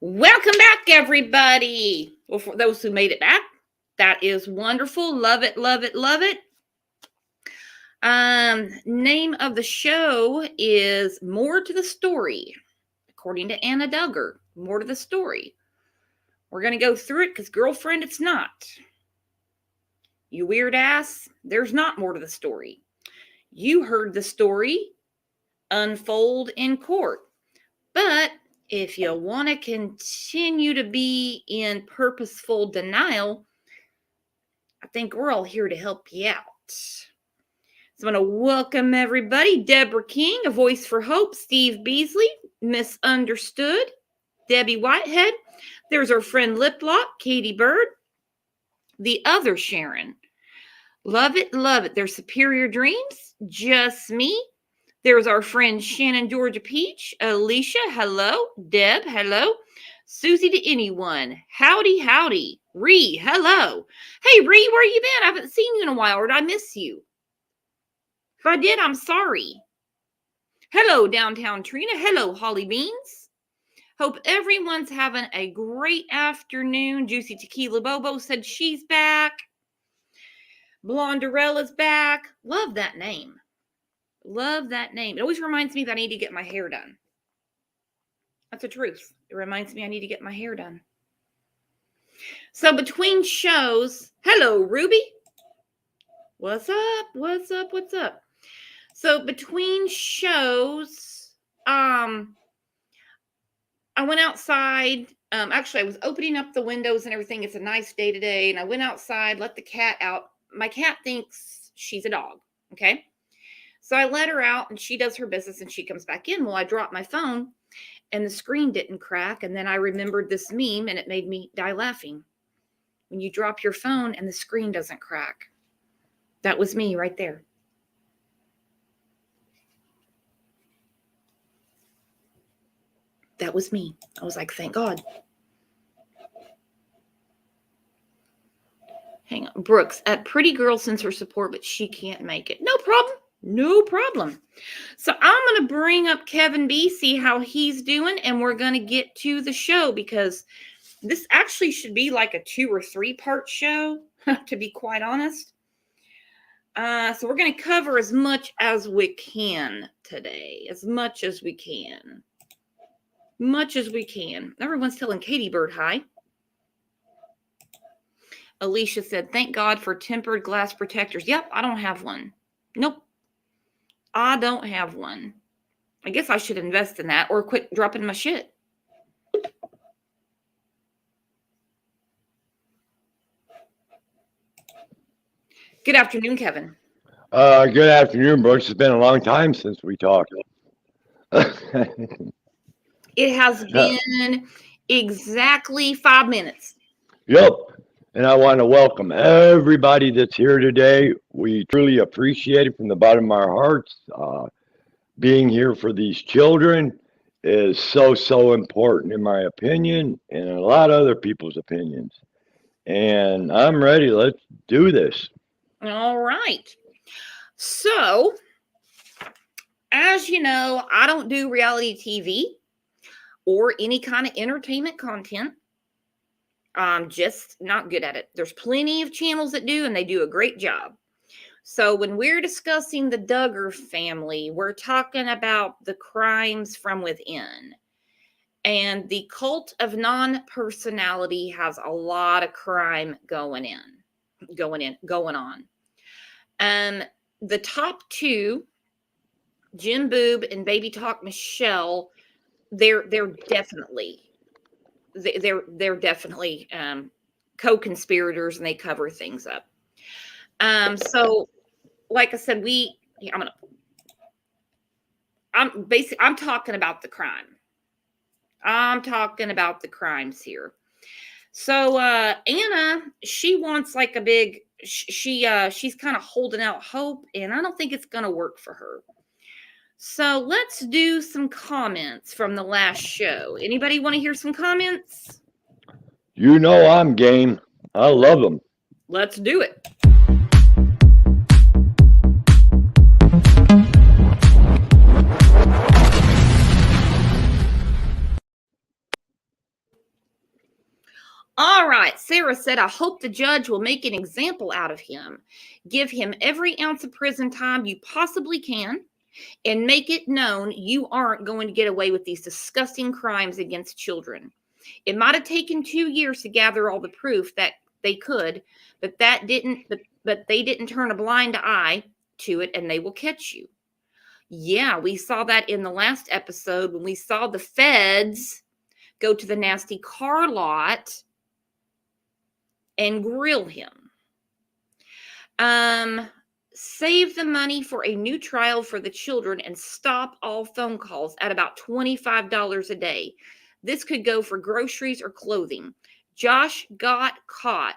Welcome back, everybody. Well, for those who made it back, that is wonderful. Love it, love it, love it. Name of the show is More to the Story, according to Anna Duggar. More to the story. We're going to go through it because, girlfriend, it's not. You weird ass, there's not more to the story. You heard the story unfold in court. But if you want to continue to be in purposeful denial, I think we're all here to help you out. So I'm going to welcome everybody. Deborah King, A Voice for Hope. Steve Beasley, Misunderstood. Debbie Whitehead. There's our friend Liplock, Katie Bird. The other Sharon. Love it, love it. There's Superior Dreams. Just Me. There's our friend Shannon Georgia Peach. Alicia, hello. Deb, hello. Susie to anyone. Howdy, howdy. Ree, hello. Hey, Ree, where you been? I haven't seen you in a while, or did I miss you? If I did, I'm sorry. Hello, Downtown Trina. Hello, Holly Beans. Hope everyone's having a great afternoon. Juicy Tequila Bobo said she's back. Blonderella's back. Love that name. Love that name. It always reminds me that I need to get my hair done. That's the truth. It reminds me I need to get my hair done. So between shows, hello, Ruby. What's up? What's up? What's up? So between shows, I went outside. Actually, I was opening up the windows and everything. It's a nice day today. And I went outside, let the cat out. My cat thinks she's a dog. Okay. So I let her out and she does her business and she comes back in. Well, I dropped my phone and the screen didn't crack. And then I remembered this meme and it made me die laughing. When you drop your phone and the screen doesn't crack. That was me right there. That was me. I was like, thank God. Hang on. Brooks, at Pretty Girl sends her support, but she can't make it. No problem. No problem. So I'm going to bring up Kevin B, see how he's doing, and we're going to get to the show because this actually should be like a 2 or 3 part show, to be quite honest. So we're going to cover as much as we can today, as much as we can. Much as we can. Everyone's telling Katie Bird hi. Alicia said, thank God for tempered glass protectors. Yep, I don't have one. Nope. I don't have one. I guess I should invest in that or quit dropping my shit. Good afternoon, Kevin. Good afternoon, Brooks. It's been a long time since we talked. It has been exactly 5 minutes. Yep. And I want to welcome everybody that's here today. We truly appreciate it from the bottom of our hearts. Being here for these children is so important in my opinion and a lot of other people's opinions. And I'm ready. Let's do this. All right. So, as you know, I don't do reality TV or any kind of entertainment content. I'm just not good at it. There's plenty of channels that do, and they do a great job. So when we're discussing the Duggar family, we're talking about the crimes from within. And the cult of non-personality has a lot of crime going on. The top 2, Jim Boob and Baby Talk Michelle, they're definitely co-conspirators and they cover things up. So like I said, I'm talking about the crime. I'm talking about the crimes here. So Anna, she wants like a big, she's kind of holding out hope, and I don't think it's going to work for her. So let's do some comments from the last show. Anybody want to hear some comments? You know I'm game. I love them. Let's do it. All right. Sarah said, I hope the judge will make an example out of him. Give him every ounce of prison time you possibly can and make it known you aren't going to get away with these disgusting crimes against children. It might have taken 2 years to gather all the proof that they could, but they didn't turn a blind eye to it, and they will catch you. Yeah, we saw that in the last episode when we saw the feds go to the nasty car lot and grill him. Save the money for a new trial for the children and stop all phone calls at about $25 a day. This could go for groceries or clothing. Josh got caught,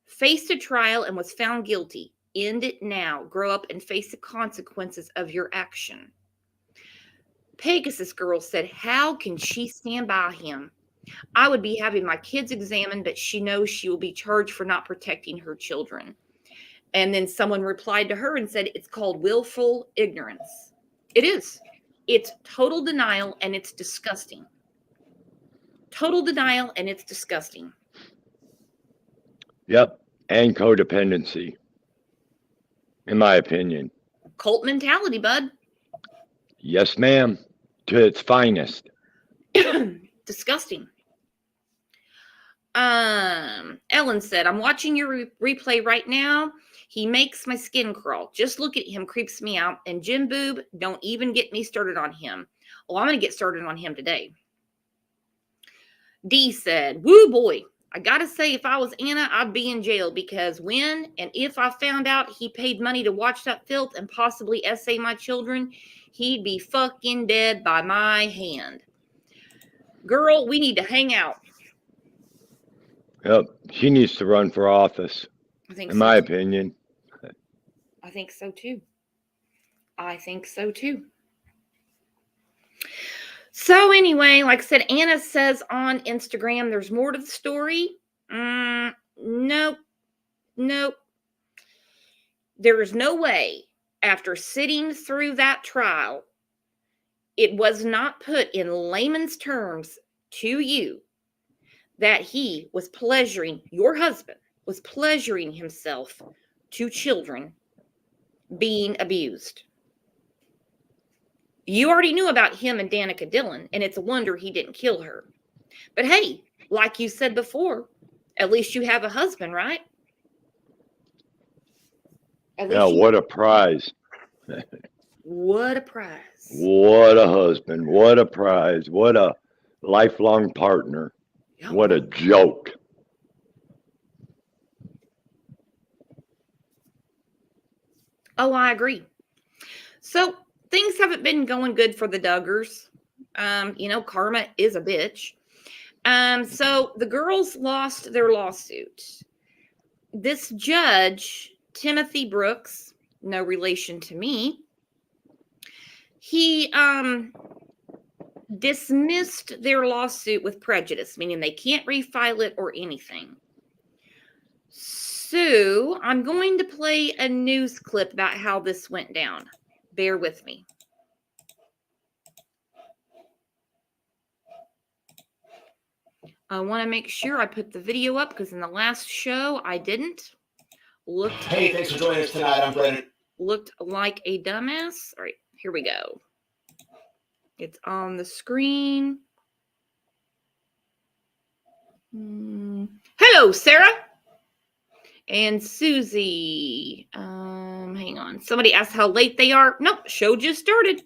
faced a trial, and was found guilty. End it now. Grow up and face the consequences of your action. Pegasus Girl said, how can she stand by him? I would be having my kids examined, but she knows she will be charged for not protecting her children. And then someone replied to her and said, it's called willful ignorance. It is. It's total denial, and it's disgusting. Total denial, and it's disgusting. Yep. And codependency, in my opinion. Cult mentality, bud. Yes, ma'am. To its finest. Disgusting. Ellen said, I'm watching your replay right now. He makes my skin crawl. Just look at him, creeps me out. And Jim Boob, don't even get me started on him. Oh, I'm going to get started on him today. Dee said, woo boy, I got to say, if I was Anna, I'd be in jail because when and if I found out he paid money to watch that filth and possibly essay my children, he'd be fucking dead by my hand. Girl, we need to hang out. Yep. She needs to run for office, in my opinion. I think so too. I think so too. So anyway, like I said, Anna says on Instagram, there's more to the story. Nope. There is no way, after sitting through that trial, it was not put in layman's terms to you that he was pleasuring, your husband was pleasuring himself to children being abused. You already knew about him and Danica Dillon, and it's a wonder he didn't kill her. But hey, like you said before, at least you have a husband, right? Yeah, what a prize. What a prize. What a husband. What a prize. What a lifelong partner. Yep. What a joke. Oh, I agree. So things haven't been going good for the Duggars. Karma is a bitch. So the girls lost their lawsuit. This judge, Timothy Brooks, no relation to me, he dismissed their lawsuit with prejudice, meaning they can't refile it or anything. So I'm going to play a news clip about how this went down. Bear with me. I want to make sure I put the video up because in the last show I didn't. Hey, thanks for joining us tonight. I'm Brennan. Looked like a dumbass. All right, here we go. It's on the screen. Hello, Sarah. And Susie. Hang on. Somebody asked how late they are. Nope, show just started.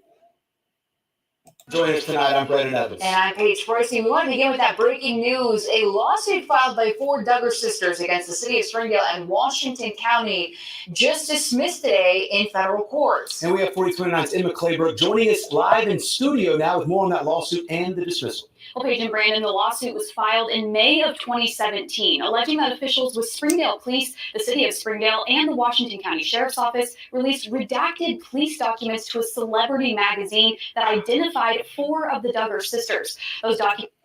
Joining us tonight, I'm Brennan Evans. And I'm Paige Pricey. We want to begin with that breaking news. A lawsuit filed by 4 Duggar sisters against the city of Springdale and Washington County just dismissed today in federal courts. And we have 4029's Emma Clayburgh joining us live in studio now with more on that lawsuit and the dismissal. Well, Paige and Brandon, the lawsuit was filed in May of 2017, alleging that officials with Springdale Police, the City of Springdale, and the Washington County Sheriff's Office released redacted police documents to a celebrity magazine that identified 4 of the Duggar sisters. Those documents.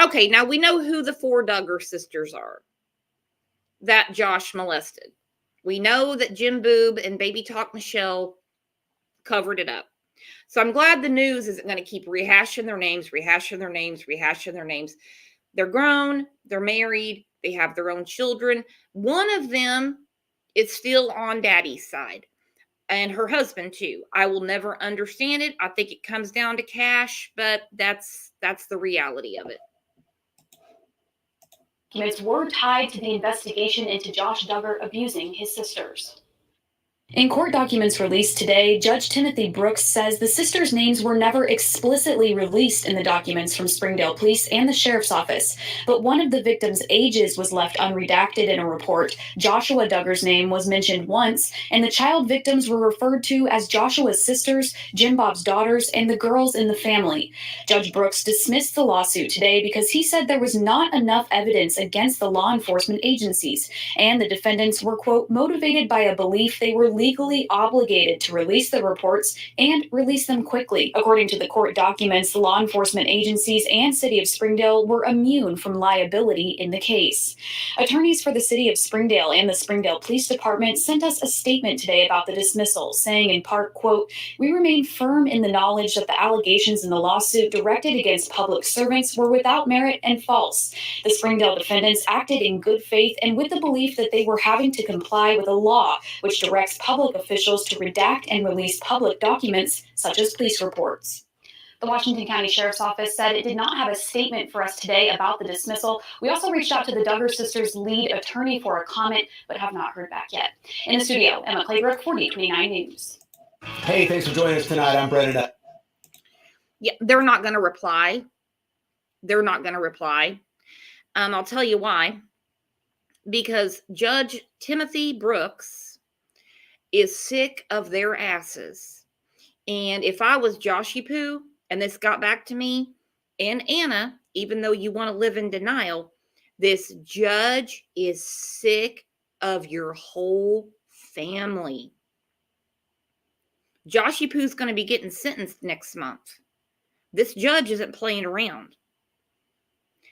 Okay, now we know who the 4 Duggar sisters are that Josh molested. We know that Jim Boob and Baby Talk Michelle covered it up. So I'm glad the news isn't going to keep rehashing their names. They're grown, they're married, they have their own children. One of them is still on daddy's side, and her husband too. I will never understand it. I think it comes down to cash, but that's the reality of it. Documents were tied to the investigation into Josh Duggar abusing his sisters. In court documents released today, Judge Timothy Brooks says the sisters' names were never explicitly released in the documents from Springdale Police and the Sheriff's Office, but one of the victims' ages was left unredacted in a report. Joshua Duggar's name was mentioned once, and the child victims were referred to as Joshua's sisters, Jim Bob's daughters, and the girls in the family. Judge Brooks dismissed the lawsuit today because he said there was not enough evidence against the law enforcement agencies, and the defendants were, quote, motivated by a belief they were legally obligated to release the reports and release them quickly. According to the court documents, the law enforcement agencies and City of Springdale were immune from liability in the case. Attorneys for the City of Springdale and the Springdale Police Department sent us a statement today about the dismissal, saying in part, quote, we remain firm in the knowledge that the allegations in the lawsuit directed against public servants were without merit and false. The Springdale defendants acted in good faith and with the belief that they were having to comply with a law which directs public officials to redact and release public documents such as police reports. The Washington County Sheriff's Office said it did not have a statement for us today about the dismissal. We also reached out to the Duggar sisters' lead attorney for a comment, but have not heard back yet. In the studio, Emma Claybrook, 4829 News. Hey, thanks for joining us tonight. I'm Brendan. Yeah, they're not going to reply. They're not going to reply. I'll tell you why. Because Judge Timothy Brooks is sick of their asses. And if I was Joshy Poo and this got back to me and Anna, even though you want to live in denial, this judge is sick of your whole family. Joshy Poo's going to be getting sentenced next month. This judge isn't playing around.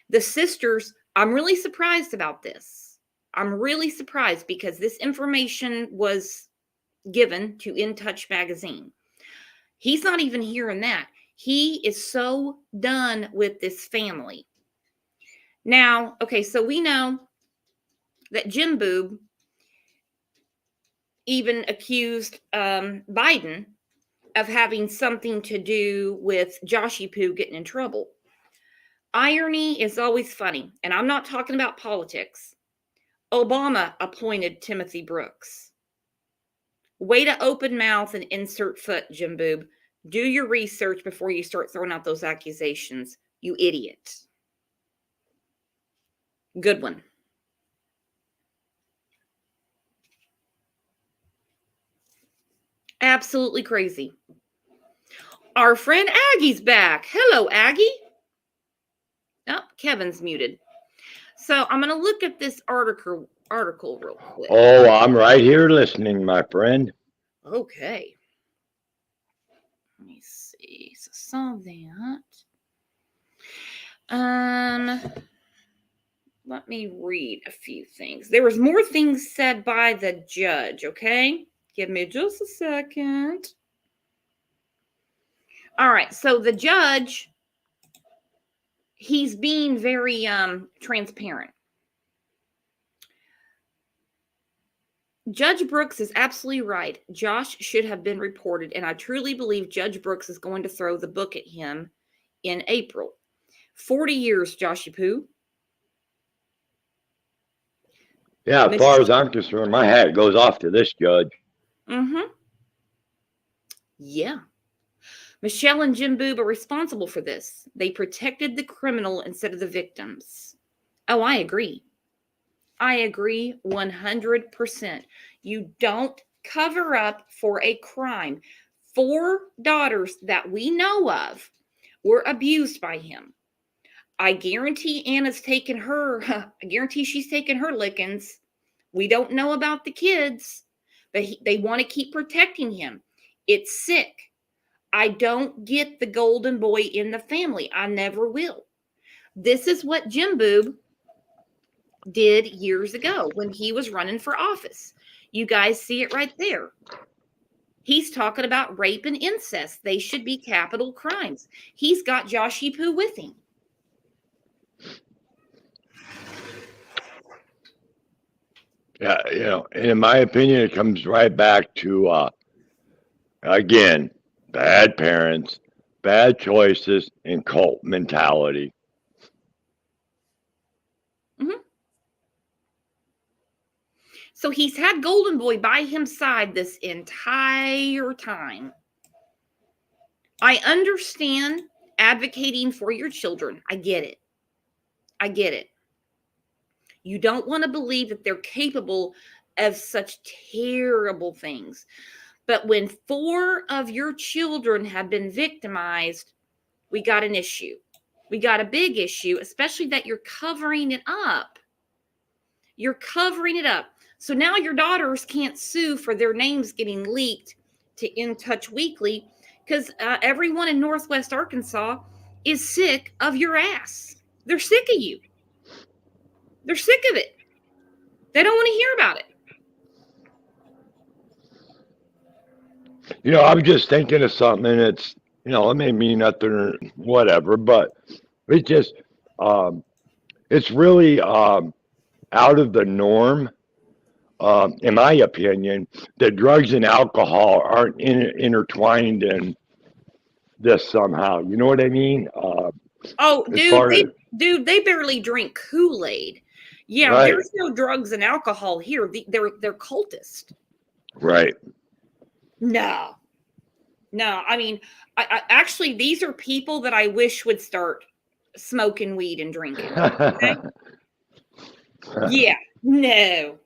The sisters, I'm really surprised about this. I'm really surprised because this information was given to In Touch magazine. He's not even hearing that. He is so done with this family. Now, okay, so we know that Jim Boob even accused Biden of having something to do with Joshy Poo getting in trouble. Irony is always funny, and I'm not talking about politics. Obama appointed Timothy Brooks. Way to open mouth and insert foot, Jim Boob. Do your research before you start throwing out those accusations, you idiot. Good one. Absolutely crazy. Our friend Aggie's back. Hello, Aggie. Oh, Kevin's muted. So I'm going to look at this article real quick. Oh, I'm right here listening, my friend. Okay. Let me see. So saw that. Let me read a few things. There was more things said by the judge, okay? Give me just a second. All right, so the judge, he's being very transparent. Judge Brooks is absolutely right. Josh should have been reported, and I truly believe Judge Brooks is going to throw the book at him in April. 40 years, Joshy Poo. Yeah, as far as I'm concerned, my hat goes off to this judge. Mm-hmm. Yeah. Michelle and Jim Boob are responsible for this. They protected the criminal instead of the victims. Oh, I agree. I agree 100%. You don't cover up for a crime. 4 daughters that we know of were abused by him. I guarantee Anna's taken her, I guarantee she's taken her lickings. We don't know about the kids, but they want to keep protecting him. It's sick. I don't get the golden boy in the family. I never will. This is what Jim Boob did years ago when he was running for office. You guys see it right there. He's talking about rape and incest. They should be capital crimes. He's got Joshy Poo with him. Yeah, and in my opinion, it comes right back to, again, bad parents, bad choices, and cult mentality. Mm-hmm. So he's had Golden Boy by his side this entire time. I understand advocating for your children. I get it. I get it. You don't want to believe that they're capable of such terrible things. But when 4 of your children have been victimized, we got an issue. We got a big issue, especially that you're covering it up. You're covering it up. So now your daughters can't sue for their names getting leaked to In Touch Weekly because everyone in Northwest Arkansas is sick of your ass. They're sick of you. They're sick of it. They don't want to hear about it. I was just thinking of something, and it's, it may mean nothing or whatever, but it's just, it's really out of the norm, in my opinion, that drugs and alcohol aren't intertwined in this somehow. You know what I mean? Oh, As far as, they barely drink Kool-Aid. Yeah, right, there's no drugs and alcohol here. They're cultists. right. No. I mean, I actually, these are people that I wish would start smoking weed and drinking. Okay? Yeah. No.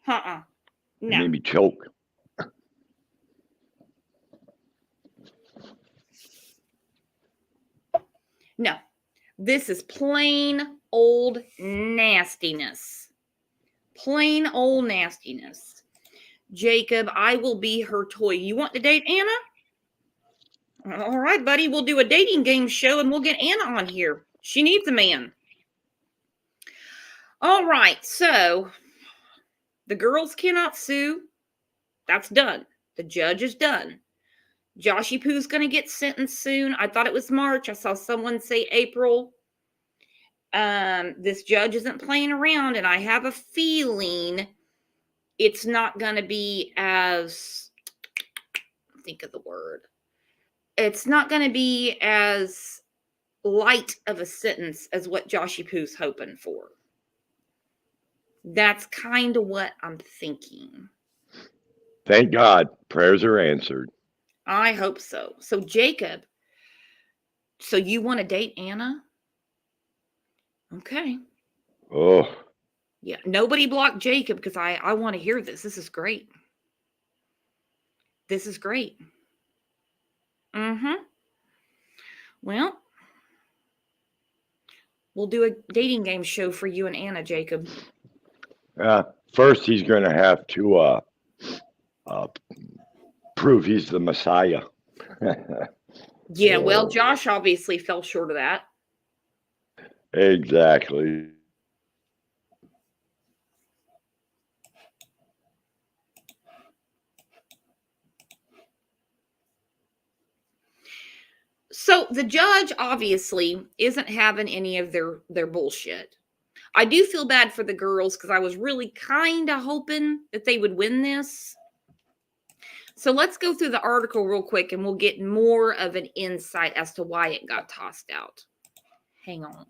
Uh-uh. It No. made me choke. No. This is plain old nastiness. Plain old nastiness. Jacob, I will be her toy. You want to date Anna? All right, buddy. We'll do a dating game show and we'll get Anna on here. She needs a man. All right. So the girls cannot sue. That's done. The judge is done. Joshy Poo's going to get sentenced soon. I thought it was March. I saw someone say April. This judge isn't playing around, and I have a feeling it's not going to be as, think of the word. It's not going to be as light of a sentence as what Joshy Poo's hoping for. That's kind of what I'm thinking. Thank God, prayers are answered. I hope so. So Jacob, so you want to date Anna? Okay. Oh, Yeah. Nobody blocked Jacob because I want to hear this. This is great. This is great. Mm-hmm. Well, we'll do a dating game show for you and Anna, Jacob. first he's going to have to prove he's the Messiah. Yeah, well, Josh obviously fell short of that. Exactly. So the judge obviously isn't having any of their bullshit. I do feel bad for the girls because I was really kind of hoping that they would win this. So let's go through the article real quick and we'll get more of an insight as to why it got tossed out. Hang on.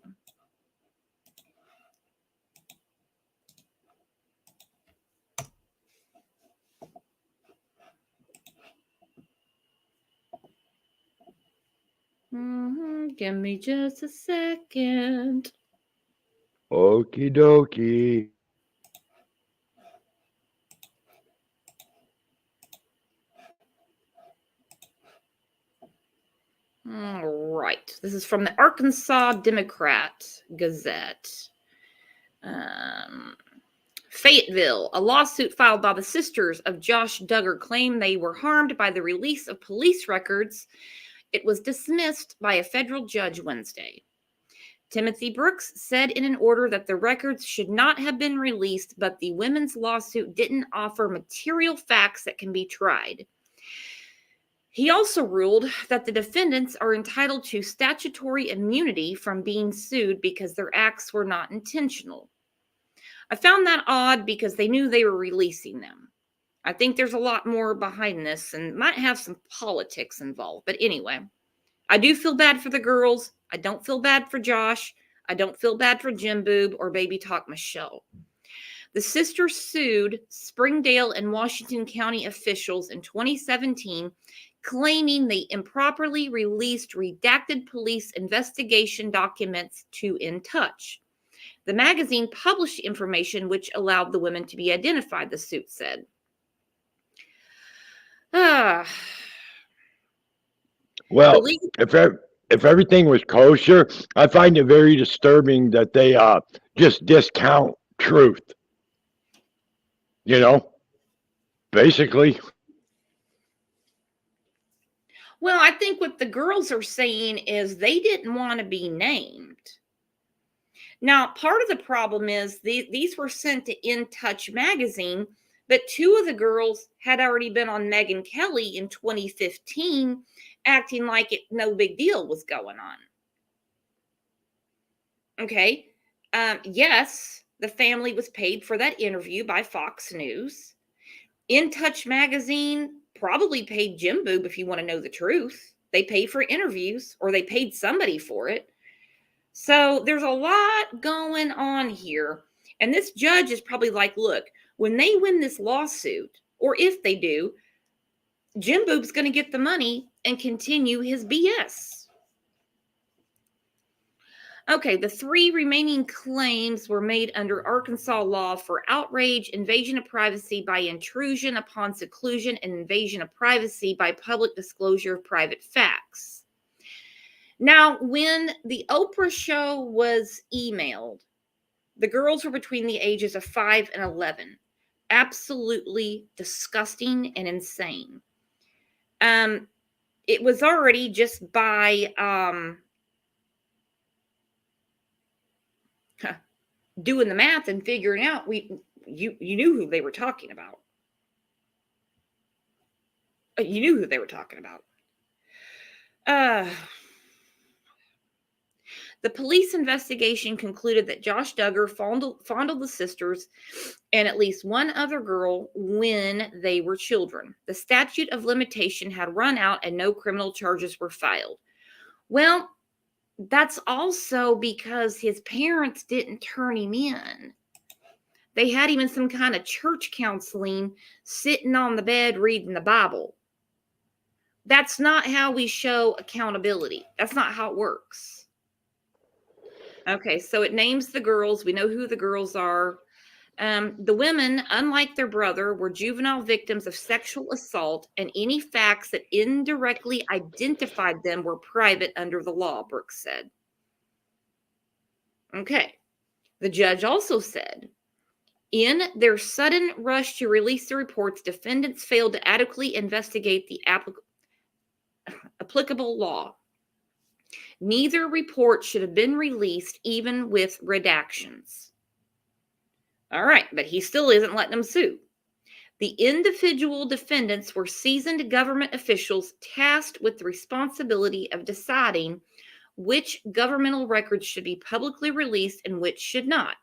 Give me just a second. Okie dokie. All right. This is from the Arkansas Democrat Gazette. Fayetteville, a lawsuit filed by the sisters of Josh Duggar claimed they were harmed by the release of police records. It was dismissed by a federal judge Wednesday. Timothy Brooks said in an order that the records should not have been released, but the women's lawsuit didn't offer material facts that can be tried. He also ruled that the defendants are entitled to statutory immunity from being sued because their acts were not intentional. I found that odd because they knew they were releasing them. I think there's a lot more behind this and might have some politics involved. But anyway, I do feel bad for the girls. I don't feel bad for Josh. I don't feel bad for Jim Boob or Baby Talk Michelle. The sisters sued Springdale and Washington County officials in 2017, claiming they improperly released redacted police investigation documents to In Touch. The magazine published information which allowed the women to be identified, the suit said. Well, if everything was kosher, I find it very disturbing that they just discount truth. You know, basically. Well, I think what the girls are saying is they didn't want to be named. Now, part of the problem is these were sent to In Touch magazine, but two of the girls had already been on Megyn Kelly in 2015, acting like no big deal was going on. Okay. Yes, the family was paid for that interview by Fox News. In Touch magazine probably paid Jim Boob, if you want to know the truth. They paid for interviews, or they paid somebody for it. So there's a lot going on here. And this judge is probably like, look, when they win this lawsuit, or if they do, Jim Boob's going to get the money and continue his BS. Okay, the three remaining claims were made under Arkansas law for outrage, invasion of privacy by intrusion upon seclusion, and invasion of privacy by public disclosure of private facts. Now, when the Oprah show was emailed, the girls were between the ages of 5 and 11. Absolutely disgusting and insane. It was already just by doing the math and figuring out you knew who they were talking about. You knew who they were talking about. The police investigation concluded that Josh Duggar fondled the sisters and at least one other girl when they were children. The statute of limitation had run out and no criminal charges were filed. Well, that's also because his parents didn't turn him in. They had him in some kind of church counseling, sitting on the bed reading the Bible. That's not how we show accountability. That's not how it works. Okay, so it names the girls. We know who the girls are. The women, unlike their brother, were juvenile victims of sexual assault, and any facts that indirectly identified them were private under the law, Brooks said. Okay. The judge also said, in their sudden rush to release the reports, defendants failed to adequately investigate the applicable law. Neither report should have been released, even with redactions. All right, but he still isn't letting them sue. The individual defendants were seasoned government officials tasked with the responsibility of deciding which governmental records should be publicly released and which should not.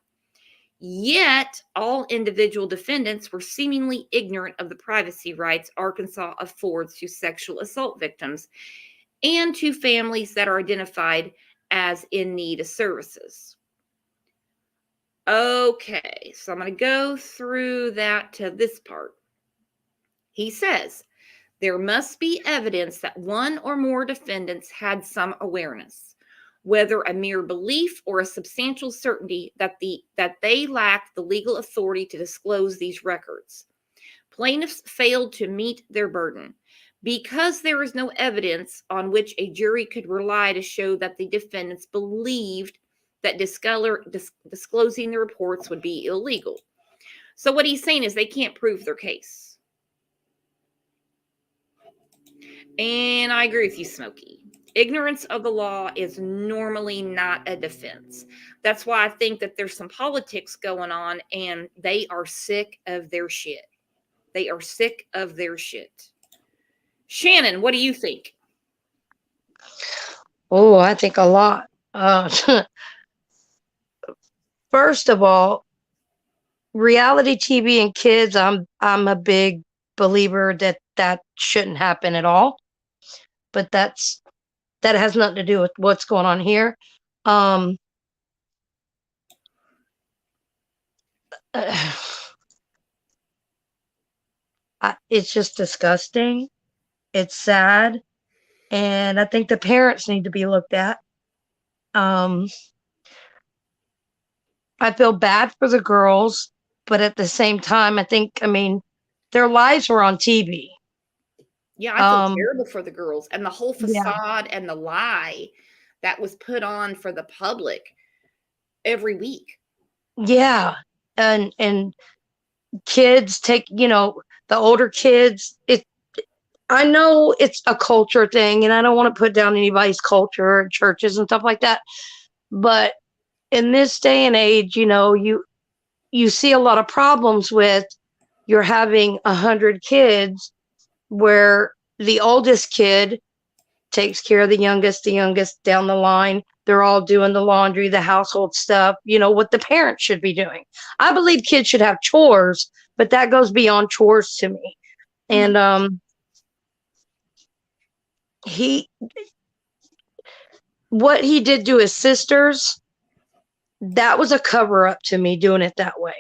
Yet, all individual defendants were seemingly ignorant of the privacy rights Arkansas affords to sexual assault victims and to families that are identified as in need of services. Okay, so I'm going to go through that to this part. He says, there must be evidence that one or more defendants had some awareness, whether a mere belief or a substantial certainty that they lacked the legal authority to disclose these records. Plaintiffs failed to meet their burden. Because there is no evidence on which a jury could rely to show that the defendants believed that disclosing the reports would be illegal. So what he's saying is they can't prove their case. And I agree with you, Smokey. Ignorance of the law is normally not a defense. That's why I think that there's some politics going on, and they are sick of their shit. They are sick of their shit. Shannon, what do you think? Oh, I think a lot. First of all, reality TV and kids, I'm a big believer that shouldn't happen at all. But that has nothing to do with what's going on here. It's just disgusting. It's sad, and I think the parents need to be looked at. I feel bad for the girls, but at the same time, I mean, their lives were on TV. Yeah, I feel terrible for the girls and the whole Yeah. facade and the lie that was put on for the public every week. Yeah, and kids take, the older kids. I know it's a culture thing, and I don't want to put down anybody's culture and churches and stuff like that. But in this day and age, you see a lot of problems with you're having 100 kids where the oldest kid takes care of the youngest down the line. They're all doing the laundry, the household stuff, what the parents should be doing. I believe kids should have chores, but that goes beyond chores to me. And what he did to his sisters, that was a cover up to me, doing it that way.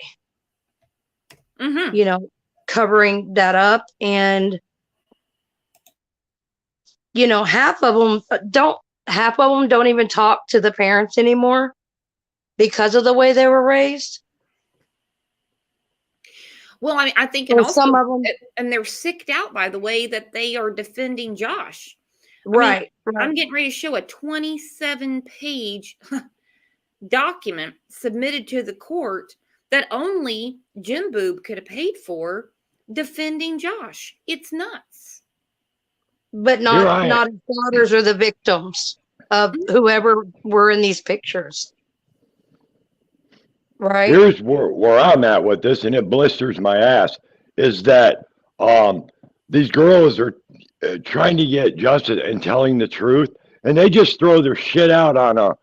Covering that up. And half of them don't even talk to the parents anymore because of the way they were raised. Well, I mean, I think, and also, and they're sicked out by the way that they are defending Josh. Right. I'm getting ready to show a 27-page document submitted to the court that only Jim Boob could have paid for, defending Josh. It's nuts. But not his daughters or the victims of whoever were in these pictures. Right. Here's where I'm at with this, and it blisters my ass, is that these girls are trying to get justice and telling the truth, and they just throw their shit out on a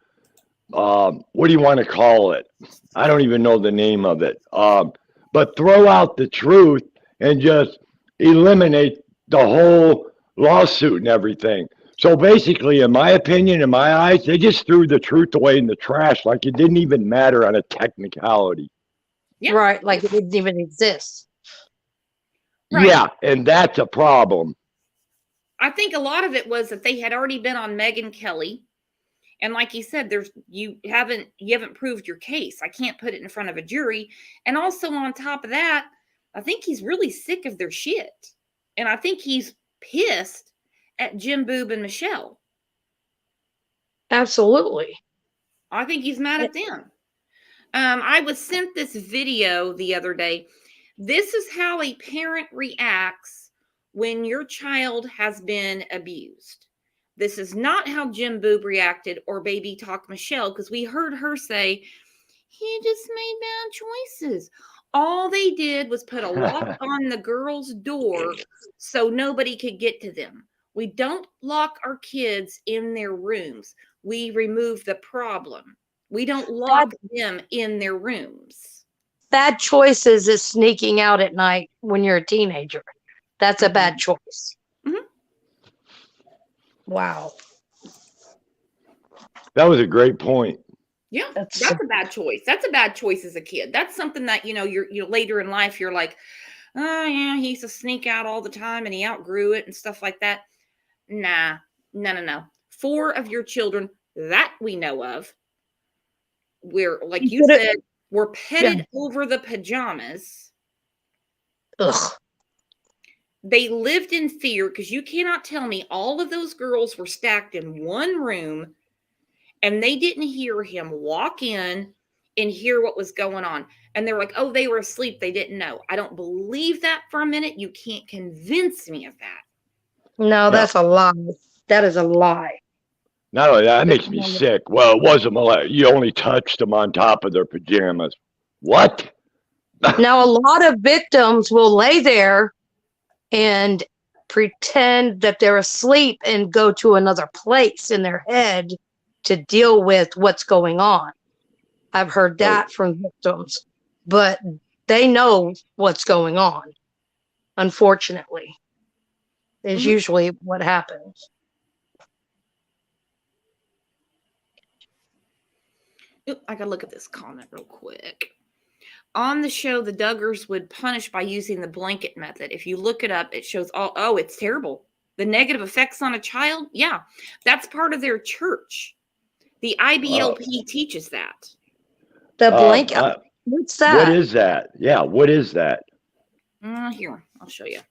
what do you want to call it? I don't even know the name of it. But throw out the truth and just eliminate the whole lawsuit and everything. So basically, in my opinion, in my eyes, they just threw the truth away in the trash like it didn't even matter on a technicality. Yeah. Right, like it didn't even exist. Right. Yeah, and that's a problem. I think a lot of it was that they had already been on Megyn Kelly. And like you said, you haven't proved your case. I can't put it in front of a jury. And also on top of that, I think he's really sick of their shit. And I think he's pissed at Jim Boob and Michelle. Absolutely. I think he's mad at them. I was sent this video the other day. This is how a parent reacts when your child has been abused. This is not how Jim Boob reacted or Baby Talk Michelle, because we heard her say, he just made bad choices. All they did was put a lock on the girl's door so nobody could get to them. We don't lock our kids in their rooms. We remove the problem. We don't lock them in their rooms. Bad choices is sneaking out at night when you're a teenager. That's a bad choice. Mm-hmm. Wow. That was a great point. Yeah, that's a bad choice. That's a bad choice as a kid. That's something that, you're later in life, you're like, oh yeah, he used to sneak out all the time and he outgrew it and stuff like that. Nah, no. 4 of your children that we know of, we're, like you said, were petted over the pajamas. Ugh. They lived in fear, because you cannot tell me all of those girls were stacked in one room and they didn't hear him walk in and hear what was going on. And they're like, oh, they were asleep. They didn't know. I don't believe that for a minute. You can't convince me of that. No, that's a lie. That is a lie. Not only that makes me sick. Well, it wasn't you only touched them on top of their pajamas. What? Now, a lot of victims will lay there and pretend that they're asleep and go to another place in their head to deal with what's going on. I've heard that from victims. But they know what's going on. Unfortunately, is usually what happens. Oop, I gotta look at this comment real quick. On the show, the Duggars would punish by using the blanket method. If you look it up, it shows all, oh, it's terrible. The negative effects on a child. Yeah, that's part of their church. The IBLP teaches that. The blanket. What's that? What is that? Yeah, what is that? Here, I'll show you.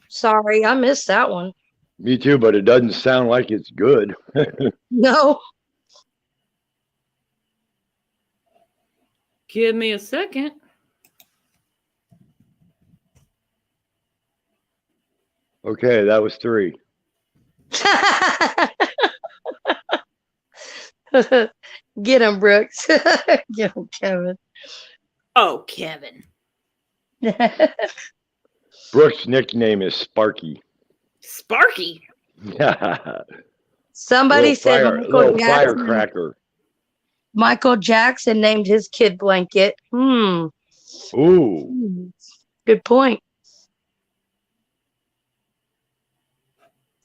Sorry, I missed that one. Me too, but it doesn't sound like it's good. No. Give me a second. Okay, that was 3. Get him, Brooks. Get him, Kevin. Oh, Kevin. Brooks' nickname is Sparky. Sparky? Somebody said little firecracker. Michael Jackson named his kid Blanket. Ooh. Good point.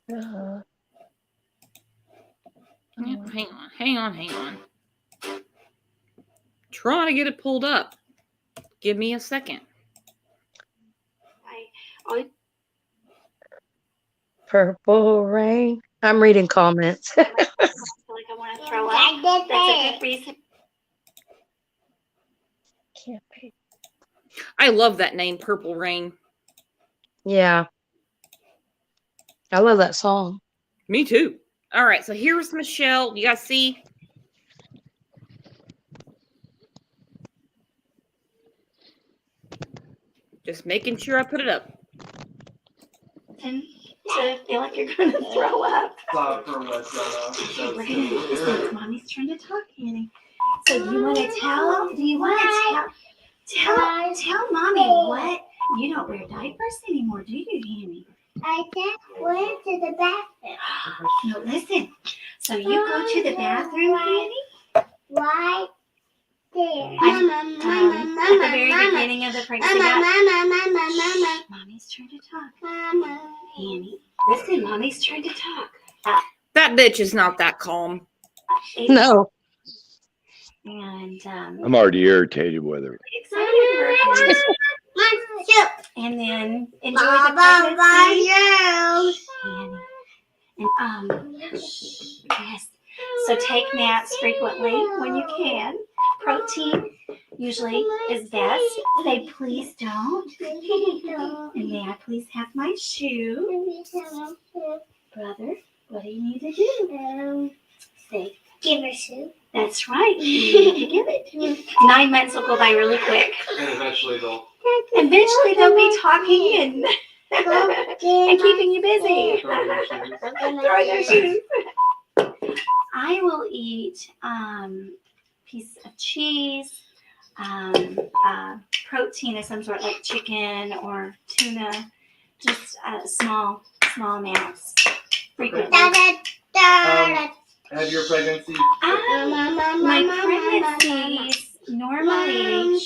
Yeah, hang on. Trying to get it pulled up. Give me a second. Purple rain. I'm reading comments. I feel like I want to throw up. That's a good reason. I love that name, Purple Rain. Yeah. I love that song. Me too. All right, so here's Michelle. You guys see? Just making sure I put it up. And to feel like you're going to throw up. Mommy's trying to talk, Annie. So do you want to tell? Tell Mommy what? You don't wear diapers anymore, do you, Annie? I just went to the bathroom. No, listen. So you go to the bathroom, Annie? Right there. At the very beginning of the pregnancy. Mommy's trying to talk. Annie, listen, Mommy's trying to talk. That bitch is not that calm. No. And I'm already irritated with her. excited for her. And then enjoy the pregnancy. And yes. So take naps frequently when you can. Protein usually is best. Say please don't. And may I please have my shoe? Brother, what do you need to do? Say, Give her soup. that's right. You need to give it. 9 months will go by really quick. And eventually they'll Be talking and and keeping you busy. Throwing their shoes. I will eat piece of cheese, protein of some sort like chicken or tuna, just small amounts frequently. have your pregnancy. My pregnancies normally,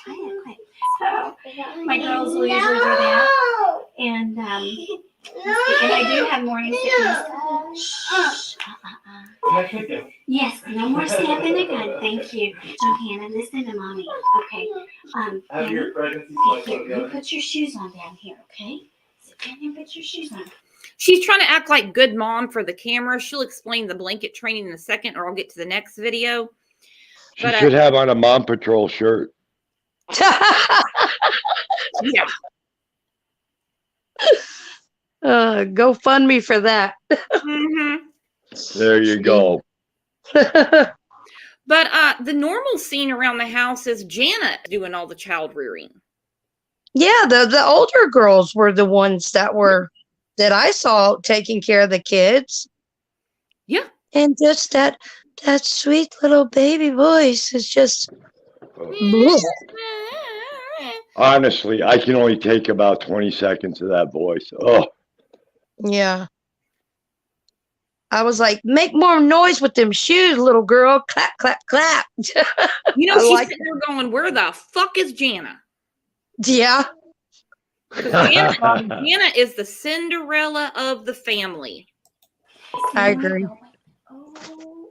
quiet. So my girls will usually do that, and I do have morning sickness. Can I take it? Yes, no more snapping the gun. Thank you. Johanna, listen to Mommy. Okay. Have Hannah, your pregnancy here, you together. put your shoes on down here, okay? Sit down here and put your shoes on. She's trying to act like good mom for the camera. She'll explain the blanket training in a second, or I'll get to the next video. She should have on a Mom Patrol shirt. Yeah. Go fund me for that. Mm-hmm. There you go. But the normal scene around the house is Janet doing all the child rearing. Yeah, the older girls were the ones that I saw taking care of the kids. Yeah. And just that sweet little baby voice is just bleh. Honestly, I can only take about 20 seconds of that voice. Oh, Yeah. I was like, make more noise with them shoes, little girl. Clap, clap, clap. You know, I she's like sitting there going, where the fuck is Jana? Yeah, Hannah is the Cinderella of the family. I agree. Oh,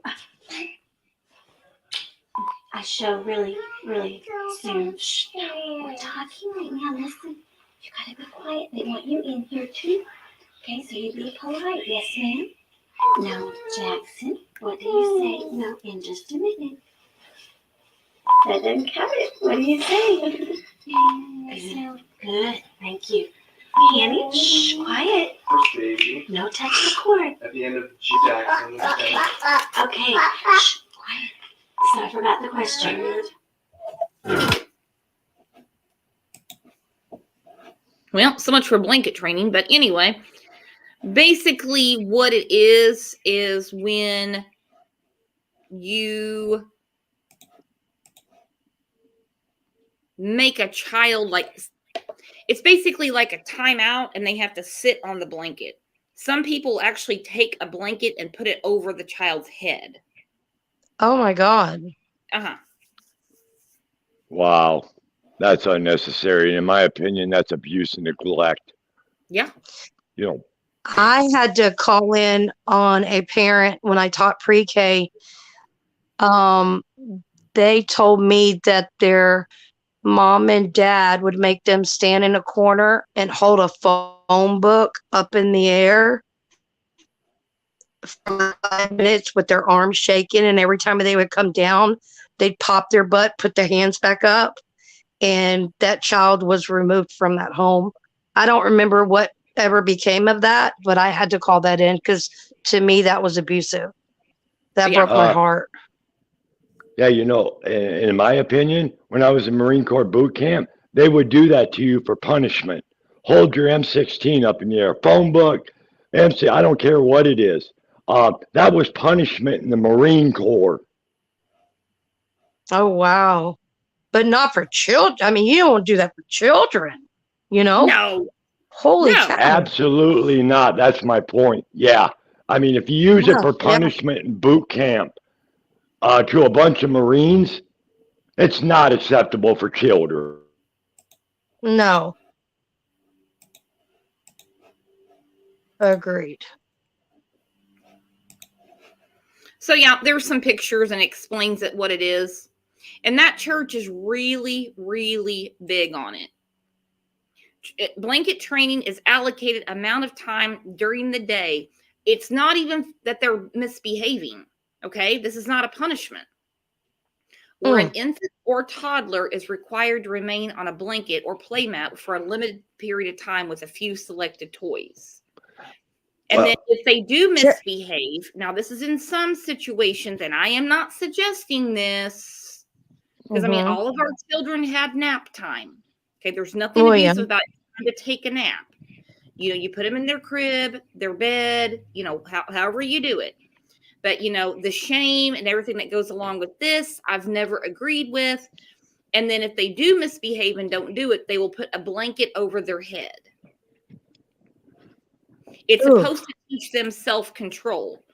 I show really, really soon. Shh, no, we're talking right now. Listen, you gotta be quiet. They want you in here too. Okay, so you be polite. Yes, ma'am. Now, Jackson, what do you say? No, in just a minute. That doesn't cut it. What do you say? Good. Good. Thank you. Annie, shh, quiet. First baby. No touch the cord. At the end of G Jackson. Okay. Okay. Shh, quiet. So I forgot the question. Well, so much for blanket training. But anyway, basically what it is when you make a child like, it's basically like a timeout and they have to sit on the blanket. Some people actually take a blanket and put it over the child's head. Oh my God. Uh-huh. Wow. That's unnecessary. And in my opinion, that's abuse and neglect. Yeah. You know, I had to call in on a parent when I taught pre-K. They told me that their mom and dad would make them stand in a corner and hold a phone book up in the air for 5 minutes with their arms shaking. And every time they would come down, they'd pop their butt, put their hands back up. And that child was removed from that home. I don't remember what ever became of that, but I had to call that in because to me that was abusive. That Yeah. broke my heart. yeah, you know, in my opinion, when I was in Marine Corps boot camp, they would do that to you for punishment. Hold your M16 up in the air, phone book, MC, I don't care what it is. That was punishment in the Marine Corps. Oh wow. But not for children. I mean, you don't do that for children, you know? No. Holy No. cow. Absolutely not. That's my point. Yeah. I mean, if you use it for punishment in boot camp to a bunch of Marines, it's not acceptable for children. No. Agreed. So yeah, there's some pictures and explains it what it is. And that church is really, really big on it. Blanket training is allocated amount of time during the day. It's not even that they're misbehaving. Okay. This is not a punishment. Or an infant or toddler is required to remain on a blanket or playmat for a limited period of time with a few selected toys. And then if they do misbehave, now this is in some situations, and I am not suggesting this, because I mean, all of our children have nap time. Okay, there's nothing abusive about trying to take a nap. You know, you put them in their crib, their bed, you know, however you do it. But, you know, the shame and everything that goes along with this, I've never agreed with. And then if they do misbehave and don't do it, they will put a blanket over their head. It's supposed to teach them self-control.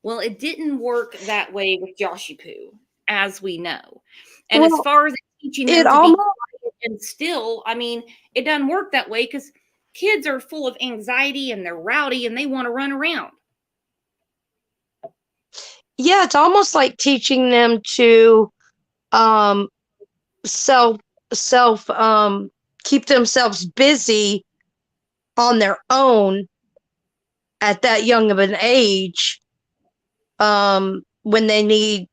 Well, it didn't work that way with Joshy Poo, as we know. And as far as teaching them to be quiet and still, I mean, it doesn't work that way because kids are full of anxiety and they're rowdy and they want to run around. Yeah, it's almost like teaching them to keep themselves busy on their own at that young of an age, when they need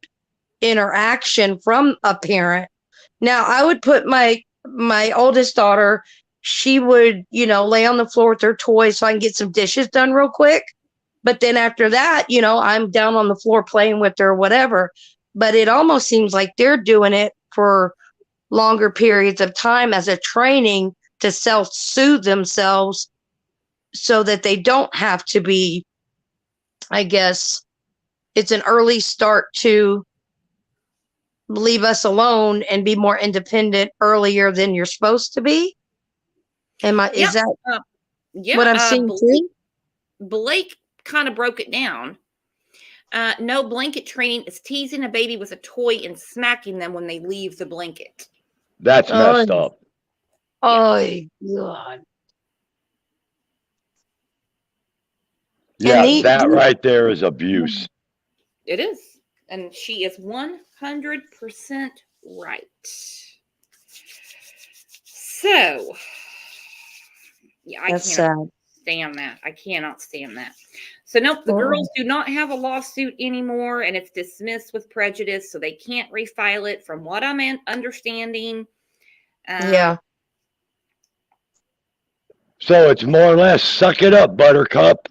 interaction from a parent. Now, I would put my oldest daughter, she would, you know, lay on the floor with her toys so I can get some dishes done real quick. But then after that, you know, I'm down on the floor playing with her or whatever. But it almost seems like they're doing it for longer periods of time as a training to self-soothe themselves so that they don't have to be, I guess, it's an early start to leave us alone and be more independent earlier than you're supposed to be. Is that what I'm seeing too? Blake kind of broke it down. No blanket training is teasing a baby with a toy and smacking them when they leave the blanket. That's messed up. Oh, God. Yeah, the- that right there is abuse. It is. And she is 100% right. So, yeah, I That's cannot sad. stand that. I cannot stand that. So, nope, the girls do not have a lawsuit anymore, and it's dismissed with prejudice, so they can't refile it from what I'm understanding. Yeah. So it's more or less suck it up, Buttercup.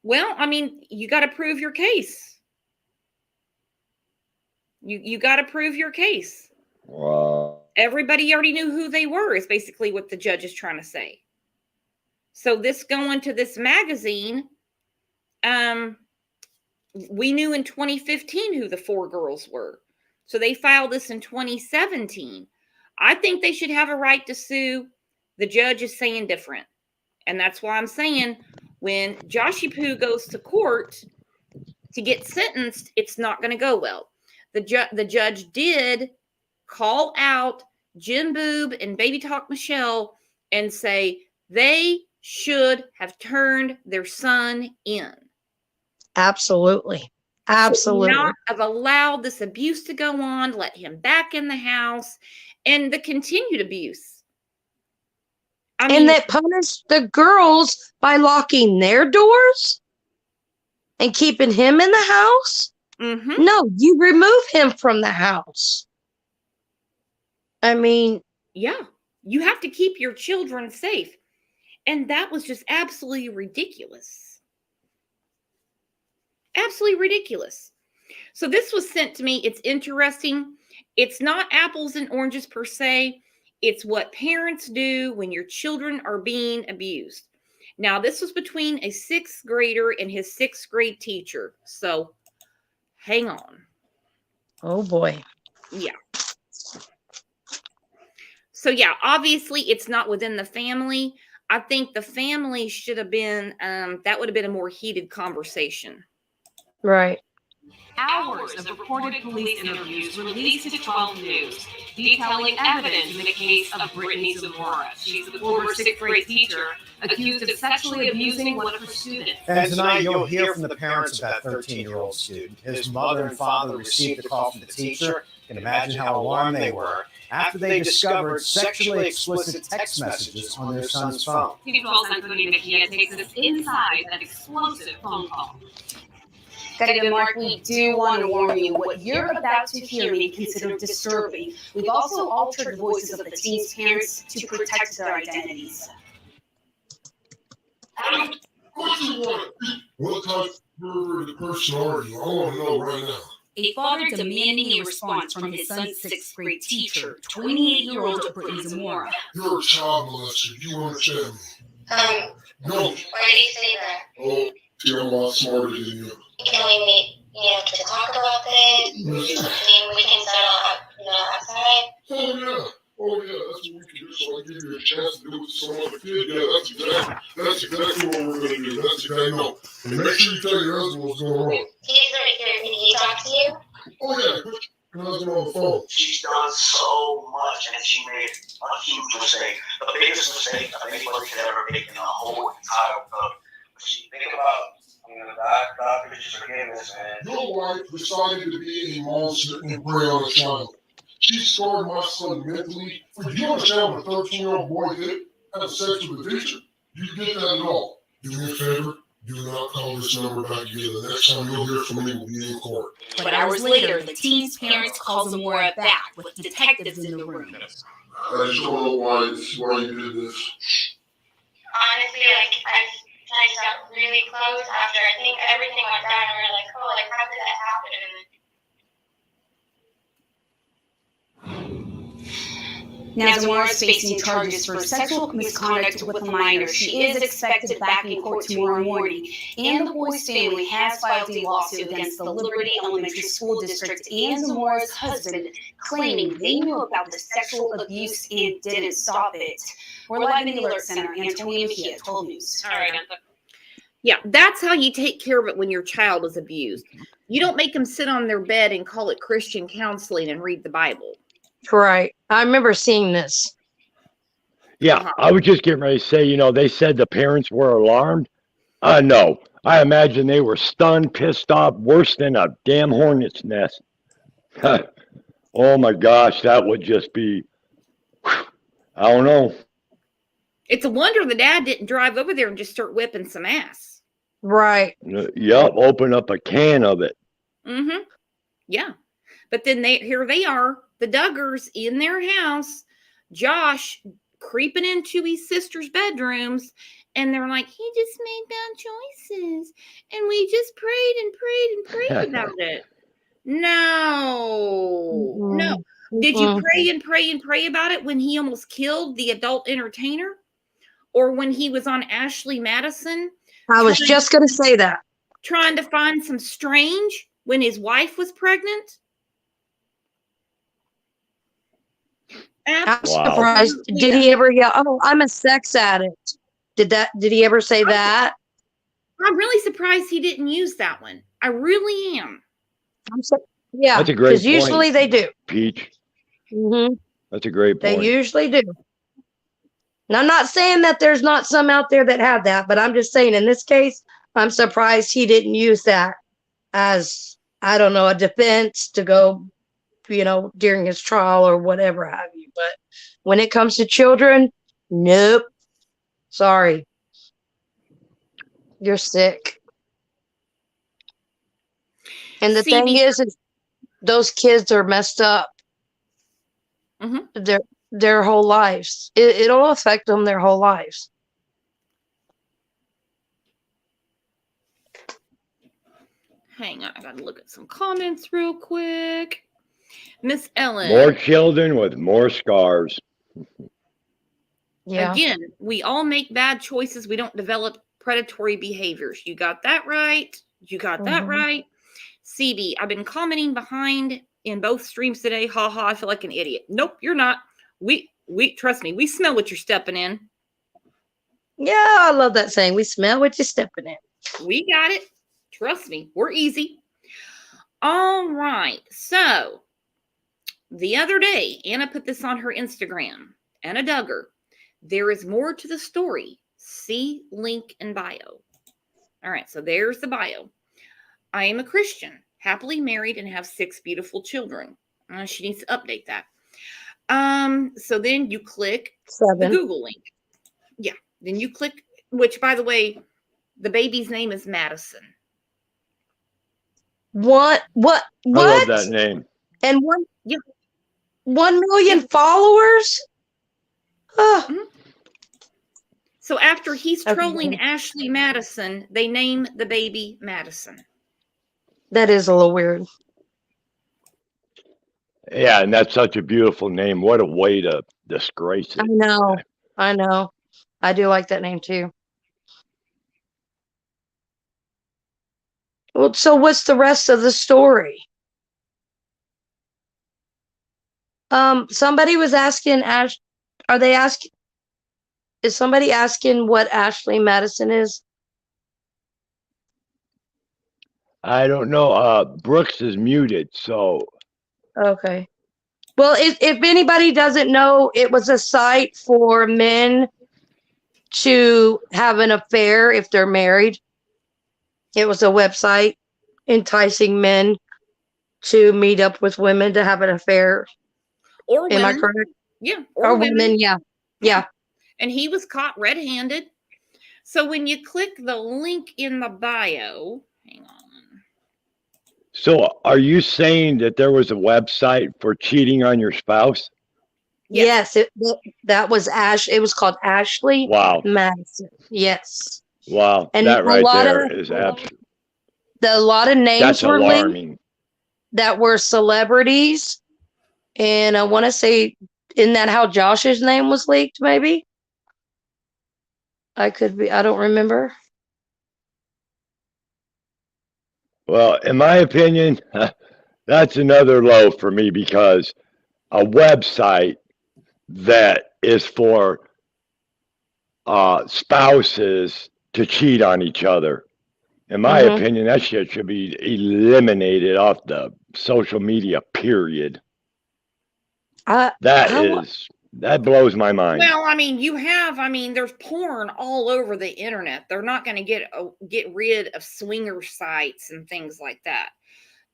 Well, I mean, you got to prove your case. You got to prove your case. Wow. Everybody already knew who they were, is basically what the judge is trying to say. So this going to this magazine, we knew in 2015 who the 4 girls were. So they filed this in 2017. I think they should have a right to sue. The judge is saying different. And that's why I'm saying when Joshy Poo goes to court to get sentenced, it's not going to go well. The judge did call out Jim Boob and Baby Talk Michelle and say they should have turned their son in. Absolutely. Absolutely. Should not have allowed this abuse to go on, let him back in the house, and the continued abuse. I mean, And that punished the girls by locking their doors and keeping him in the house? mhm. No, you remove him from the house. I mean, Yeah, you have to keep your children safe. And that was just absolutely ridiculous. Absolutely ridiculous. So this was sent to me. It's interesting. It's not apples and oranges per se. It's what parents do when your children are being abused. Now, this was between a 6th grader and his 6th grade teacher. So hang on. oh boy. Yeah. So yeah, obviously it's not within the family. I think the family should have been, that would have been a more heated conversation. Right. Hours of recorded police interviews released to 12 News, detailing evidence in the case of Brittany Zamora. She's the former 6th grade teacher accused of sexually abusing one of her students. And tonight you'll hear from the parents of that 13-year-old student. His mother and father received a call from the teacher. You can imagine how alarmed they were after they discovered sexually explicit text messages on their son's phone. TV 12's Anthony Mejia takes us inside that explosive phone call. Good, Mark, we do want to warn you, what you're about to hear may be considered disturbing. We've also altered the voices of the teens' parents to protect their identities. What you want? What type of person are you? I want to know right now. A father demanding a response from his son's 6th grade teacher, 28-year-old Brittany Zamora. You're a child molester. You understand me? No. Why do you say that? Oh, see, I'm a lot smarter than you. Can we meet, to talk about this? I mean, we can settle up, outside. Oh yeah, that's what we can do. So I give you a chance to do it to some other kid. Yeah, that's exactly what we're gonna do. That's exactly no. And make sure you tell your husband what's going on. He's right here. Can he talk to you? Oh yeah, put your husband on the phone. She's done so much, and she made a huge mistake, the biggest mistake that anybody could ever make in the whole entire book. She think about, God preaches forgiveness, and Your wife decided to be a monster and prey on a child. She scarred my son mentally. Do you understand what a 13-year-old boy did? Have sex with a teacher? You get that at all? Do me a favor. Do not call this number back again. The next time you'll hear from me will be in court. But hours later, the teen's parents call Zamora back with detectives in the room. I just don't know why you did this. Honestly, I got really close after I think everything went down, and we were like, oh, how did that happen? Now, Zamora is facing charges for sexual misconduct with a minor. She is expected back in court tomorrow morning, and the boy's family has filed a lawsuit against the Liberty Elementary School District and Zamora's husband, claiming they knew about the sexual abuse and didn't stop it. We're live in the Alert Center. Antonia Mejia, 12 News. All right. Yeah, that's how you take care of it when your child is abused. You don't make them sit on their bed and call it Christian counseling and read the Bible. Right. I remember seeing this. Yeah, I was just getting ready to say, they said the parents were alarmed. No, I imagine they were stunned, pissed off, worse than a damn hornet's nest. Oh my gosh, that would just be, I don't know. It's a wonder the dad didn't drive over there and just start whipping some ass. Right. Yep, open up a can of it. Mm-hmm. Yeah. But then here they are, the Duggars in their house, Josh creeping into his sister's bedrooms, and they're like, he just made bad choices. And we just prayed and prayed and prayed about it. No. Mm-mm. No. Did you Mm-mm. pray and pray and pray about it when he almost killed the adult entertainer? Or when he was on Ashley Madison? I was just going to say that. Trying to find some strange when his wife was pregnant? I'm surprised. Did he ever yell, "Oh, I'm a sex addict"? Did he ever say that? I'm really surprised he didn't use that one. I really am. Yeah, that's a great point. Usually they do. Peach. Mm-hmm. That's a great point. They usually do. And I'm not saying that there's not some out there that have that, but I'm just saying in this case, I'm surprised he didn't use that as, I don't know, a defense to go, during his trial or whatever have you. But when it comes to children, nope. Sorry. You're sick. And the thing is those kids are messed up. Mm-hmm. Their whole lives. It'll affect them their whole lives. Hang on, I gotta look at some comments real quick. Miss Ellen. More children with more scars. Yeah. Again, we all make bad choices. We don't develop predatory behaviors. You got that right. You got that right. CD, I've been commenting behind in both streams today. Ha ha, I feel like an idiot. Nope, you're not. We trust me, we smell what you're stepping in. Yeah, I love that saying. We smell what you're stepping in. We got it. Trust me, we're easy. All right. So the other day, Anna put this on her Instagram. Anna Duggar. There is more to the story. See link in bio. All right, so there's the bio. I am a Christian, happily married, and have 6 beautiful children. She needs to update that. So then you click 7. the Google link. Yeah. Then you click, which by the way, the baby's name is Madison. What? I love that name. And 1 million followers? Mm-hmm. So after he's trolling Ashley Madison, they name the baby Madison. That is a little weird. Yeah, and that's such a beautiful name. What a way to disgrace it. I know. I do like that name too. Well, so what's the rest of the story? Somebody was asking is somebody asking what Ashley Madison is? I don't know. Brooks is muted, so. Okay. Well, if anybody doesn't know, it was a site for men to have an affair if they're married. It was a website enticing men to meet up with women to have an affair. Or women. Am I correct? Yeah. Or women, yeah. Yeah. And he was caught red-handed. So when you click the link in the bio, hang on. So are you saying that there was a website for cheating on your spouse? Yes, that was it was called Ashley Madison. Yes. Wow. And that right there is absolutely. A lot of names That's were alarming. linked that were celebrities. And I want to say, isn't that how Josh's name was leaked, maybe? I don't remember. Well, in my opinion, that's another low for me because a website that is for spouses to cheat on each other, in my opinion, that shit should be eliminated off the social media, period. That is That blows my mind. Well, I mean, there's porn all over the internet. They're not going to get rid of swinger sites and things like that.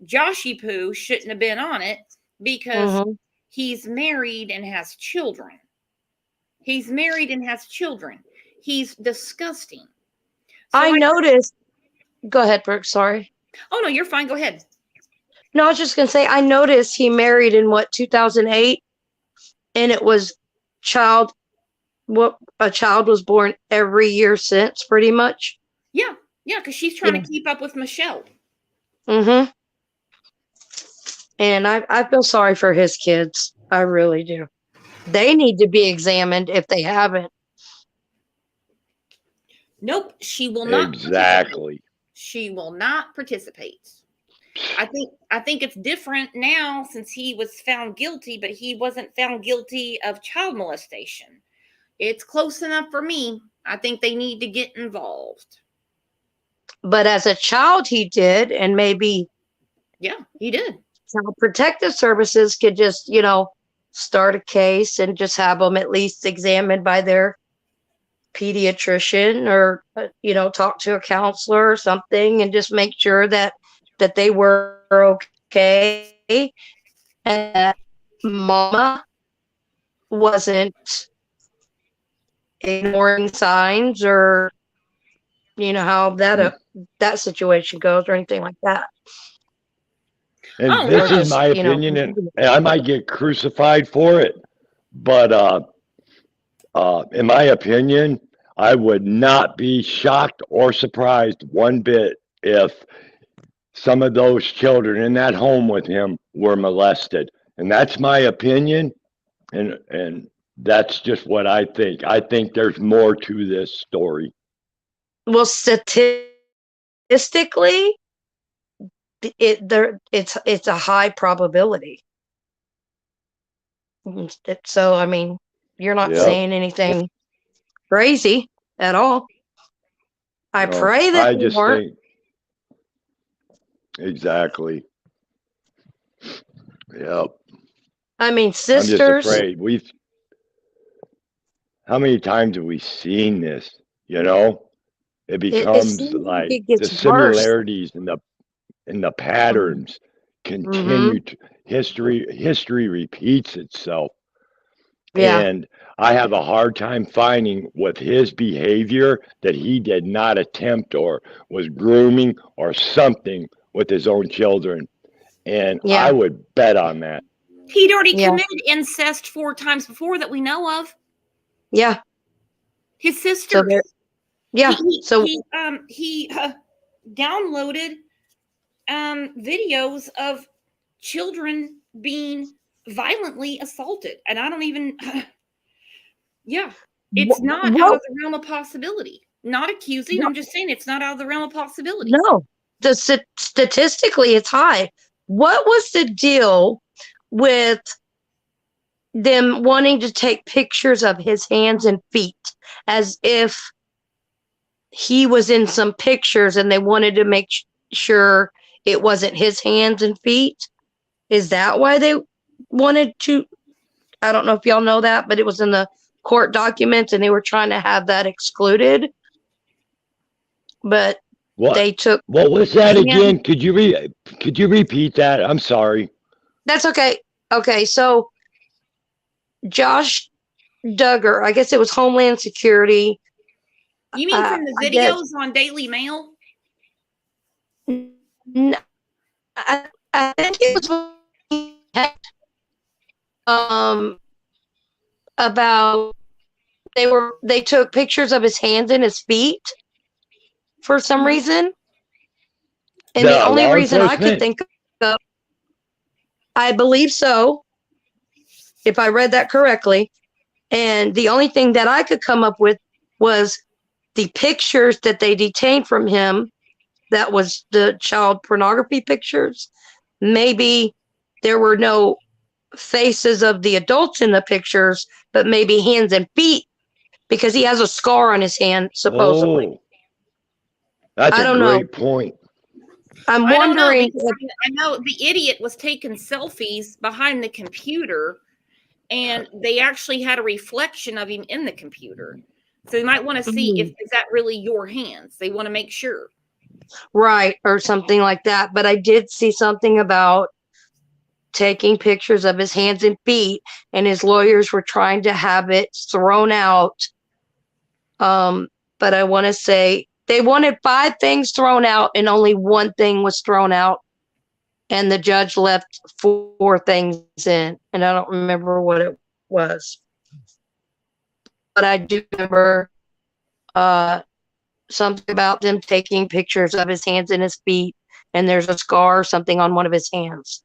Joshy Poo shouldn't have been on it because he's married and has children. He's married and has children. He's disgusting. So I noticed. Go ahead, Brooke. Sorry. Oh, no, you're fine. Go ahead. No, I was just going to say, I noticed he married in 2008, and it was a child was born every year since, pretty much. Yeah, because she's trying to keep up with Michelle. And I feel sorry for his kids. I really do. They need to be examined if they haven't. Nope, she will not. Exactly. She will not participate. I think it's different now since he was found guilty, but he wasn't found guilty of child molestation. It's close enough for me. I think they need to get involved. But as a child, he did, and maybe. Yeah, he did. Child Protective Services could just, start a case and just have them at least examined by their pediatrician or, talk to a counselor or something and just make sure that they were okay and that mama wasn't ignoring signs or, how that situation goes or anything like that. And this is my opinion, and I might get crucified for it, but in my opinion, I would not be shocked or surprised one bit if some of those children in that home with him were molested. And that's my opinion, and that's just what I think. I think there's more to this story. Well, statistically, it's a high probability. So I mean, you're not saying anything crazy at all. I pray that you weren't. Exactly. Yep. I mean, sisters. I'm just afraid. How many times have we seen this? It becomes like the similarities and the patterns continue to history repeats itself. And I have a hard time finding with his behavior that he did not attempt or was grooming or something with his own children. And I would bet on that. He'd already committed incest 4 times before that we know of. Yeah. His sister. So he downloaded videos of children being violently assaulted, and I don't even it's not out of the realm of possibility. Not accusing, I'm just saying it's not out of the realm of possibility. No, statistically it's high. What was the deal with them wanting to take pictures of his hands and feet as if he was in some pictures and they wanted to make sure it wasn't his hands and feet? Is that why they wanted to? I don't know if y'all know that, but it was in the court documents and they were trying to have that excluded. But they took. What was that again? Could you repeat that? I'm sorry. That's okay. Okay, so Josh Duggar, I guess it was Homeland Security. You mean from the videos on Daily Mail? No, I think it was about they took pictures of his hands and his feet for some reason. And the only reason I could think of, I believe so, if I read that correctly. And the only thing that I could come up with was the pictures that they detained from him. That was the child pornography pictures. Maybe there were no faces of the adults in the pictures, but maybe hands and feet, because he has a scar on his hand, supposedly. Oh, that's a great point. I'm wondering. I know the idiot was taking selfies behind the computer, and they actually had a reflection of him in the computer. So they might want to see if is that really your hands. They want to make sure. Right, or something like that. But I did see something about taking pictures of his hands and feet, and his lawyers were trying to have it thrown out. But I want to say they wanted 5 things thrown out, and only 1 thing was thrown out. And the judge left 4 things in, and I don't remember what it was. But I do remember something about them taking pictures of his hands and his feet, and there's a scar or something on one of his hands.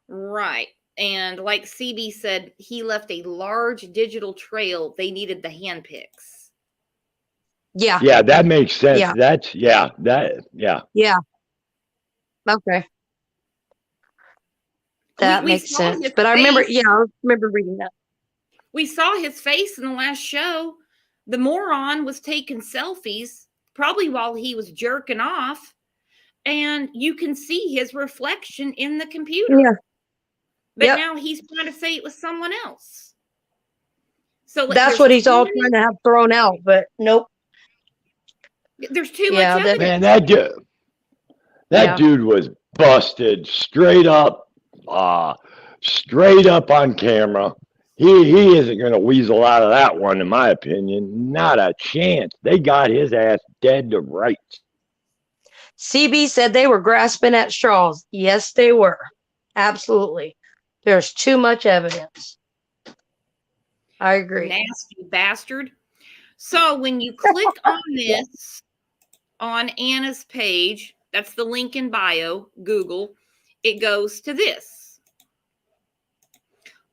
Right. And like CB said, he left a large digital trail. They needed the hand picks. Yeah. Yeah, that makes sense. Yeah. That's, yeah. Yeah. Okay. That We makes saw sense. his But I remember, face. I remember reading that. We saw his face in the last show. The moron was taking selfies, probably while he was jerking off, and you can see his reflection in the computer. Yeah. But now he's trying to say it was someone else. So that's what he's all trying to have thrown out, but nope. There's too much evidence. Man, that dude was busted straight up on camera. He isn't going to weasel out of that one, in my opinion. Not a chance. They got his ass dead to rights. CB said they were grasping at straws. Yes, they were. Absolutely. There's too much evidence. I agree. Nasty bastard. So when you click on this on Anna's page, that's the link in bio, Google, it goes to this.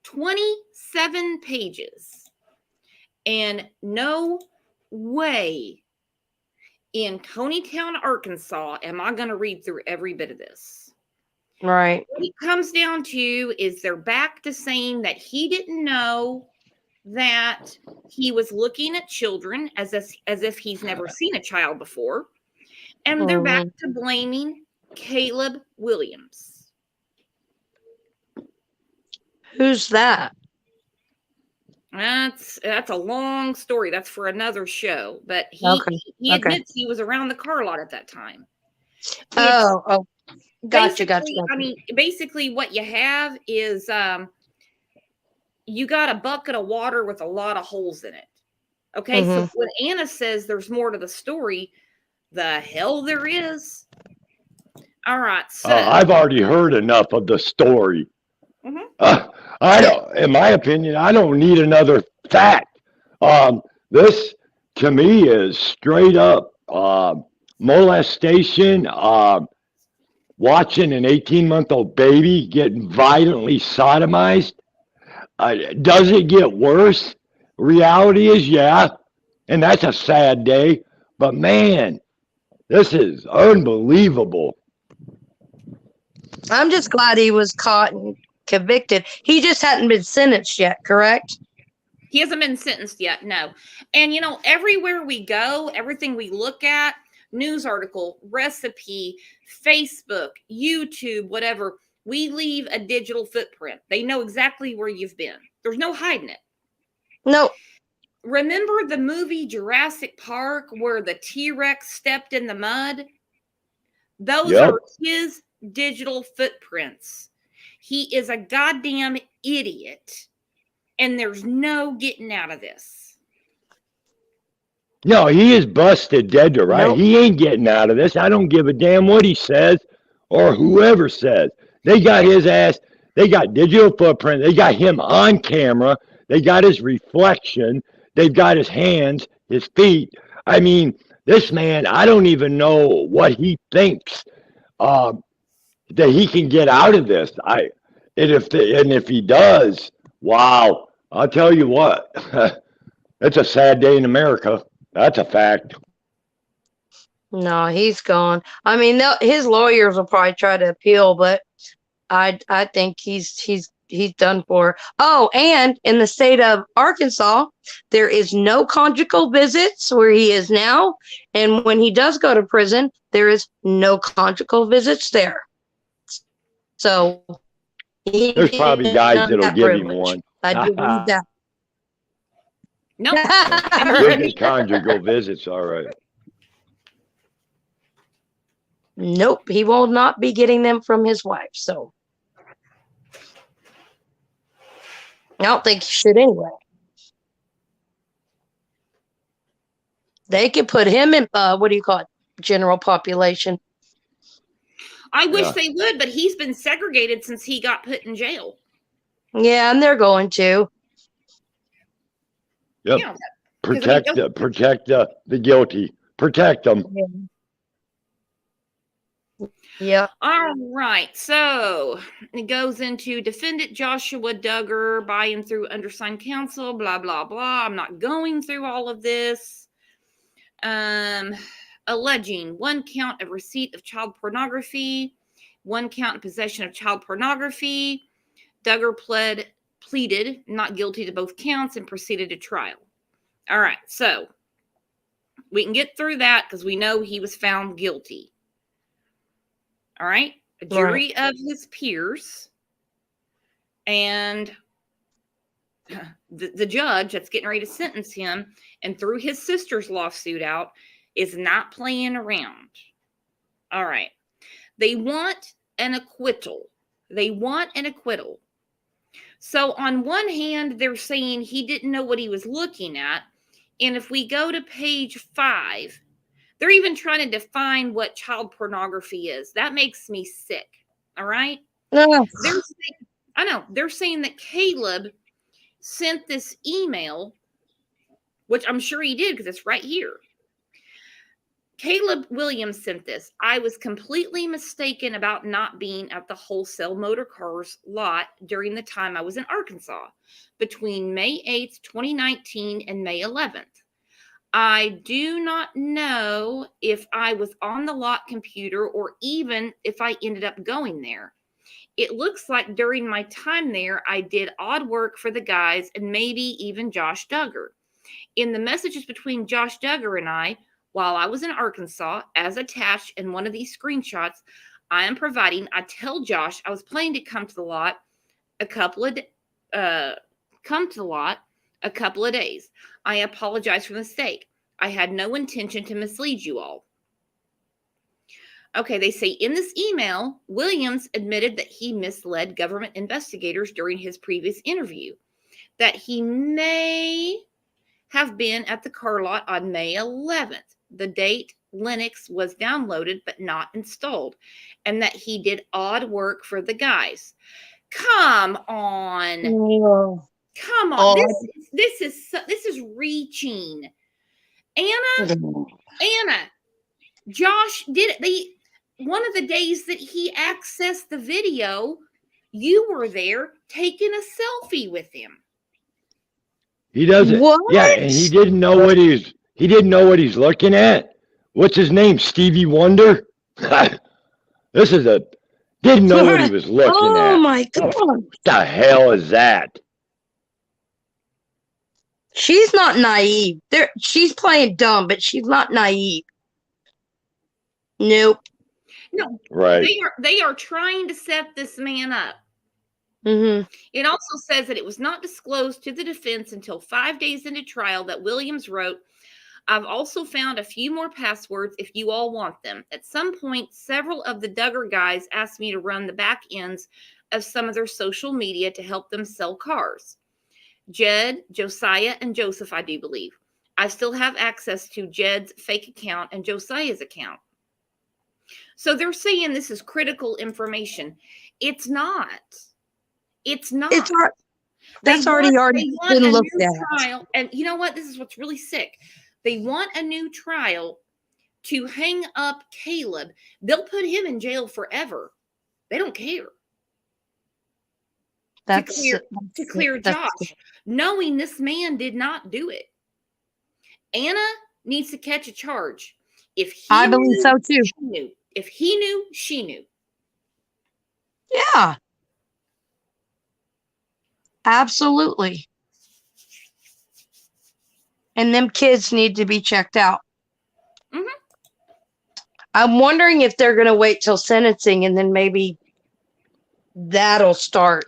27 pages. And no way in Coneytown, Arkansas, am I going to read through every bit of this. Right. What it comes down to is they're back to saying that he didn't know that he was looking at children as if he's never seen a child before. And they're back to blaming Caleb Williams. Who's that? That's a long story. That's for another show. But he admits he was around the car lot at that time. Oh, gotcha. I mean, basically what you have is you got a bucket of water with a lot of holes in it. Okay, so when Anna says there's more to the story, the hell there is. All right, so I've already heard enough of the story. I don't, in my opinion, I don't need another fact. This to me is straight up molestation. Watching an 18-month-old baby getting violently sodomized. Does it get worse? Reality is, yeah, and that's a sad day. But man, this is unbelievable. I'm just glad he was caught and convicted. He just hadn't been sentenced yet, correct? He hasn't been sentenced yet, no. And you know, everywhere we go, everything we look at, news article, recipe, Facebook, YouTube, whatever, we leave a digital footprint. They know exactly where you've been. There's no hiding it. No. Remember the movie Jurassic Park where the T-Rex stepped in the mud? Those are his digital footprints. He is a goddamn idiot. And there's no getting out of this. No, he is busted dead to right. Nope. He ain't getting out of this. I don't give a damn what he says or whoever says. They got his ass. They got digital footprint. They got him on camera. They got his reflection. They've got his hands, his feet. I mean, this man, I don't even know what he thinks that he can get out of this. And if he does, wow, I'll tell you what, it's a sad day in America. That's a fact. No, he's gone. I mean, his lawyers will probably try to appeal, but I think he's done for. Oh, and in the state of Arkansas, there is no conjugal visits where he is now. And when he does go to prison, there is no conjugal visits there. So He There's didn't probably guys have that'll that give him privilege. one. I do believe that. Nope. You'll get conjugal visits, all right. Nope, he will not be getting them from his wife. So I don't think he should anyway. They could put him in what do you call it? General population. I wish Yeah. they would, but he's been segregated since he got put in jail. Yeah, and they're going to. Yep. Yeah. Protect the guilty. Protect them. Yeah. All right. So it goes into defendant Joshua Duggar by and through undersigned counsel, blah, blah, blah. I'm not going through all of this. Alleging 1 count of receipt of child pornography, 1 count of possession of child pornography. Duggar pleaded not guilty to both counts and proceeded to trial. All right. So we can get through that because we know he was found guilty. All right. A jury of his peers and the judge that's getting ready to sentence him and threw his sister's lawsuit out is not playing around. All right. They want an acquittal. So on one hand, they're saying he didn't know what he was looking at. And if we go to page 5, they're even trying to define what child pornography is. That makes me sick. All right. They're saying that Caleb sent this email, which I'm sure he did because it's right here. Caleb Williams sent this. I was completely mistaken about not being at the wholesale motor cars lot during the time I was in Arkansas between May 8th, 2019 and May 11th. I do not know if I was on the lot computer or even if I ended up going there. It looks like during my time there, I did odd work for the guys and maybe even Josh Duggar. In the messages between Josh Duggar and I, while I was in Arkansas, as attached in one of these screenshots I am providing, I tell Josh I was planning to come to the lot a couple of days. I apologize for the mistake. I had no intention to mislead you all. Okay, they say in this email, Williams admitted that he misled government investigators during his previous interview, that he may have been at the car lot on May 11th, the date Linux was downloaded but not installed, and that he did odd work for the guys. Come on. Come on. This is reaching. Anna, Josh did it. One of the days that he accessed the video, you were there taking a selfie with him. He doesn't. What? Yeah, and he didn't know what he's looking at. What's his name? Stevie Wonder? Didn't know what he was looking at. Oh my God. What the hell is that? She's not naive. She's playing dumb, but she's not naive. Nope. No. Right. They are trying to set this man up. Mm-hmm. It also says that it was not disclosed to the defense until 5 days into trial that Williams wrote, I've also found a few more passwords if you all want them. At some point, several of the Duggar guys asked me to run the back ends of some of their social media to help them sell cars. Jed, Josiah, and Joseph, I do believe. I still have access to Jed's fake account and Josiah's account. So they're saying this is critical information. It's not. It's not. That's already been looked at. Trial, and you know what? This is what's really sick. They want a new trial to hang up Caleb. They'll put him in jail forever. They don't care. To clear Josh, knowing this man did not do it. Anna needs to catch a charge. I believe so too. She knew. If he knew, she knew. Yeah. Absolutely. And them kids need to be checked out. Mm-hmm. I'm wondering if they're going to wait till sentencing and then maybe that'll start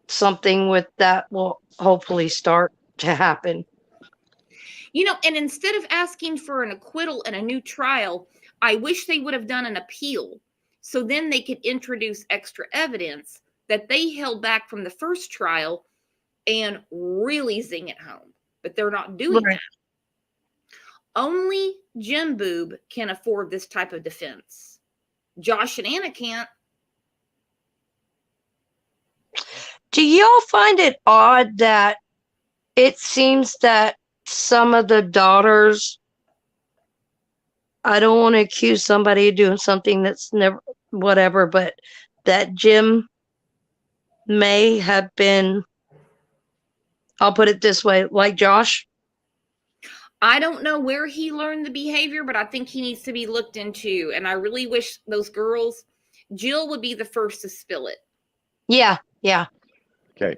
something with that will hopefully start to happen. You know, and instead of asking for an acquittal and a new trial, I wish they would have done an appeal. So then they could introduce extra evidence that they held back from the first trial and really zing it home. But they're not doing Right. that. Only Jim Boob can afford this type of defense. Josh and Anna can't. Do y'all find it odd that it seems that some of the daughters, I don't want to accuse somebody of doing something that's never, whatever, but that Jim may have been, I'll put it this way, like Josh? I don't know where he learned the behavior, but I think he needs to be looked into. And I really wish those girls, Jill would be the first to spill it. Yeah, yeah. Okay.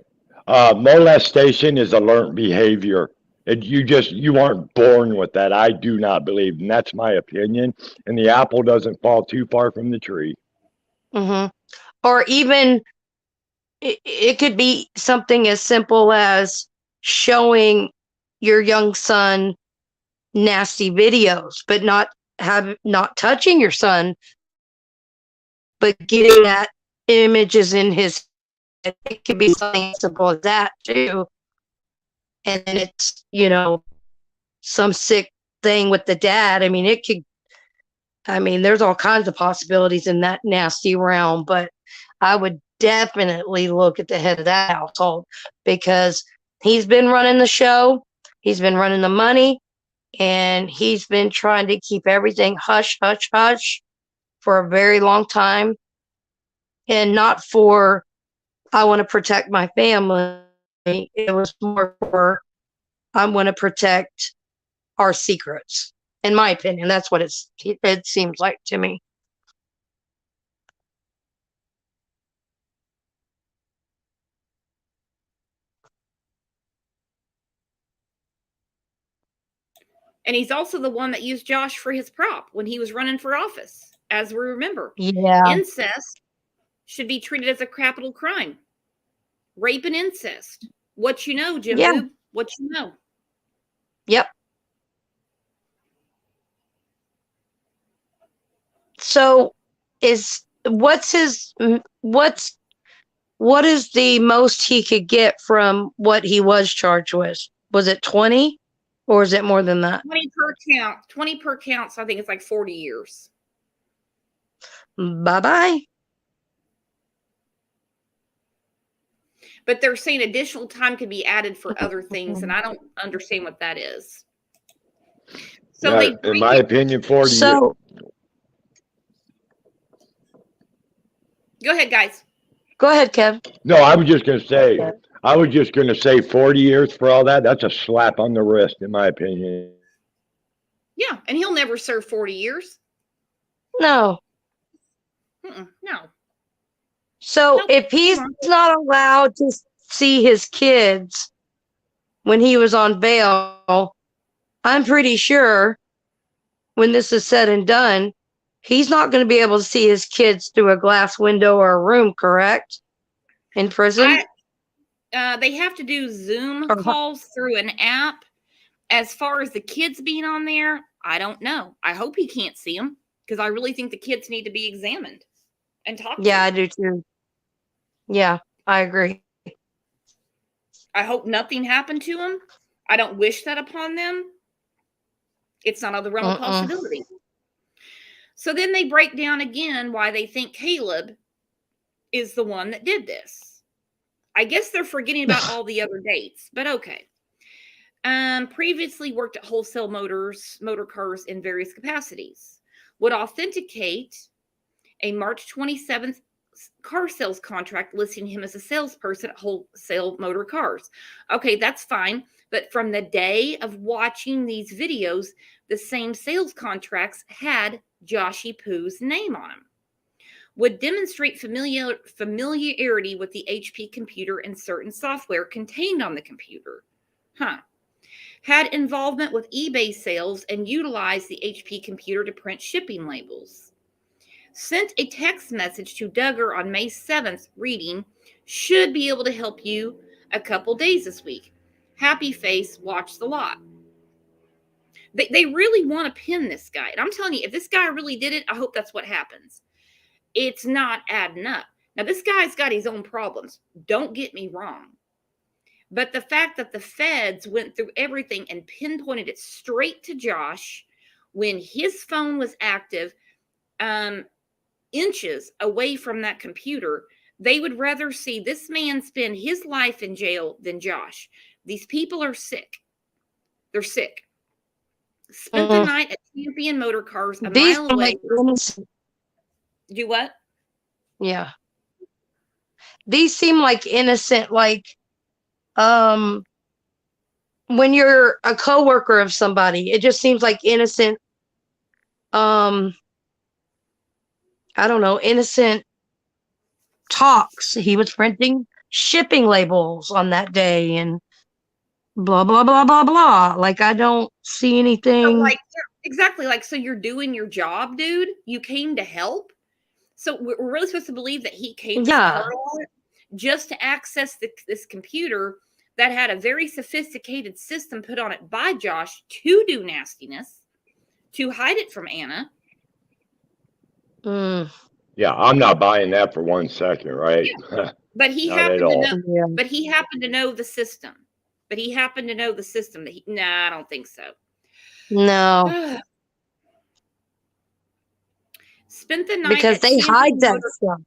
Molestation is a learned behavior. And you aren't born with that. I do not believe. And that's my opinion. And the apple doesn't fall too far from the tree. Mm-hmm. Or even it could be something as simple as showing your young son nasty videos, but not touching your son, but getting that images in his head. It could be something as simple as that too. And then it's, some sick thing with the dad. I mean, there's all kinds of possibilities in that nasty realm, but I would definitely look at the head of that household because he's been running the show, he's been running the money, and he's been trying to keep everything hush, hush, hush for a very long time. And not for, I want to protect my family. It was more for, I want to protect our secrets. In my opinion, that's what it seems like to me. And he's also the one that used Josh for his prop when he was running for office, as we remember. Yeah. Incest should be treated as a capital crime. Rape and incest. What you know, Jim Yeah. Boob? What you know? Yep. So what is the most he could get from what he was charged with? Was it 20 or is it more than that? 20 per count. 20 per count, so I think it's like 40 years. Bye-bye. But they're saying additional time could be added for other things, and I don't understand what that is. So yeah, in my opinion, 40 years. Go ahead, guys. Go ahead, Kev. No, I was just going to say 40 years for all that. That's a slap on the wrist, in my opinion. Yeah, and he'll never serve 40 years. No. No. So if he's not allowed to see his kids when he was on bail, I'm pretty sure when this is said and done, he's not going to be able to see his kids through a glass window or a room, correct? In prison? They have to do Zoom calls through an app. As far as the kids being on there, I don't know. I hope he can't see them because I really think the kids need to be examined and talked to. Yeah, I do too. Yeah, I agree. I hope nothing happened to them. I don't wish that upon them. It's not out of the realm of possibility. So then they break down again why they think Caleb is the one that did this. I guess they're forgetting about all the other dates, but okay. Previously worked at wholesale motor cars in various capacities. Would authenticate a March 27th car sales contract listing him as a salesperson at wholesale motor cars. Okay, that's fine. But from the day of watching these videos, the same sales contracts had Joshy Poo's name on them. Would demonstrate familiarity with the HP computer and certain software contained on the computer. Had involvement with eBay sales and utilized the HP computer to print shipping labels. sent a text message to Duggar on May 7th reading, "Should be able to help you a couple days this week. Happy face, watch the lot." They really want to pin this guy. And I'm telling you, if this guy really did it, I hope that's what happens. It's not adding up. Now, this guy's got his own problems. Don't get me wrong. But the fact that the feds went through everything and pinpointed it straight to Josh when his phone was active, inches away from that computer, they would rather see this man spend his life in jail than Josh. These people are sick. They're sick. Spent the night at Champion Motor Cars a mile away. Do what? Yeah. These seem like innocent, like when you're a coworker of somebody, it just seems like innocent, I don't know, innocent talks. He was printing shipping labels on that day and blah, blah, blah, blah, blah. Like, I don't see anything. So like, exactly. Like, so you're doing your job, dude. You came to help. So we're really supposed to believe that he came to Carlisle just to access this computer that had a very sophisticated system put on it by Josh to do nastiness, to hide it from Anna. Yeah, I'm not buying that for 1 second, right? Yeah. But he happened to know. But he happened to know the system. But he happened to know the system. Nah, I don't think so. No. Spent the night because they hide that stuff.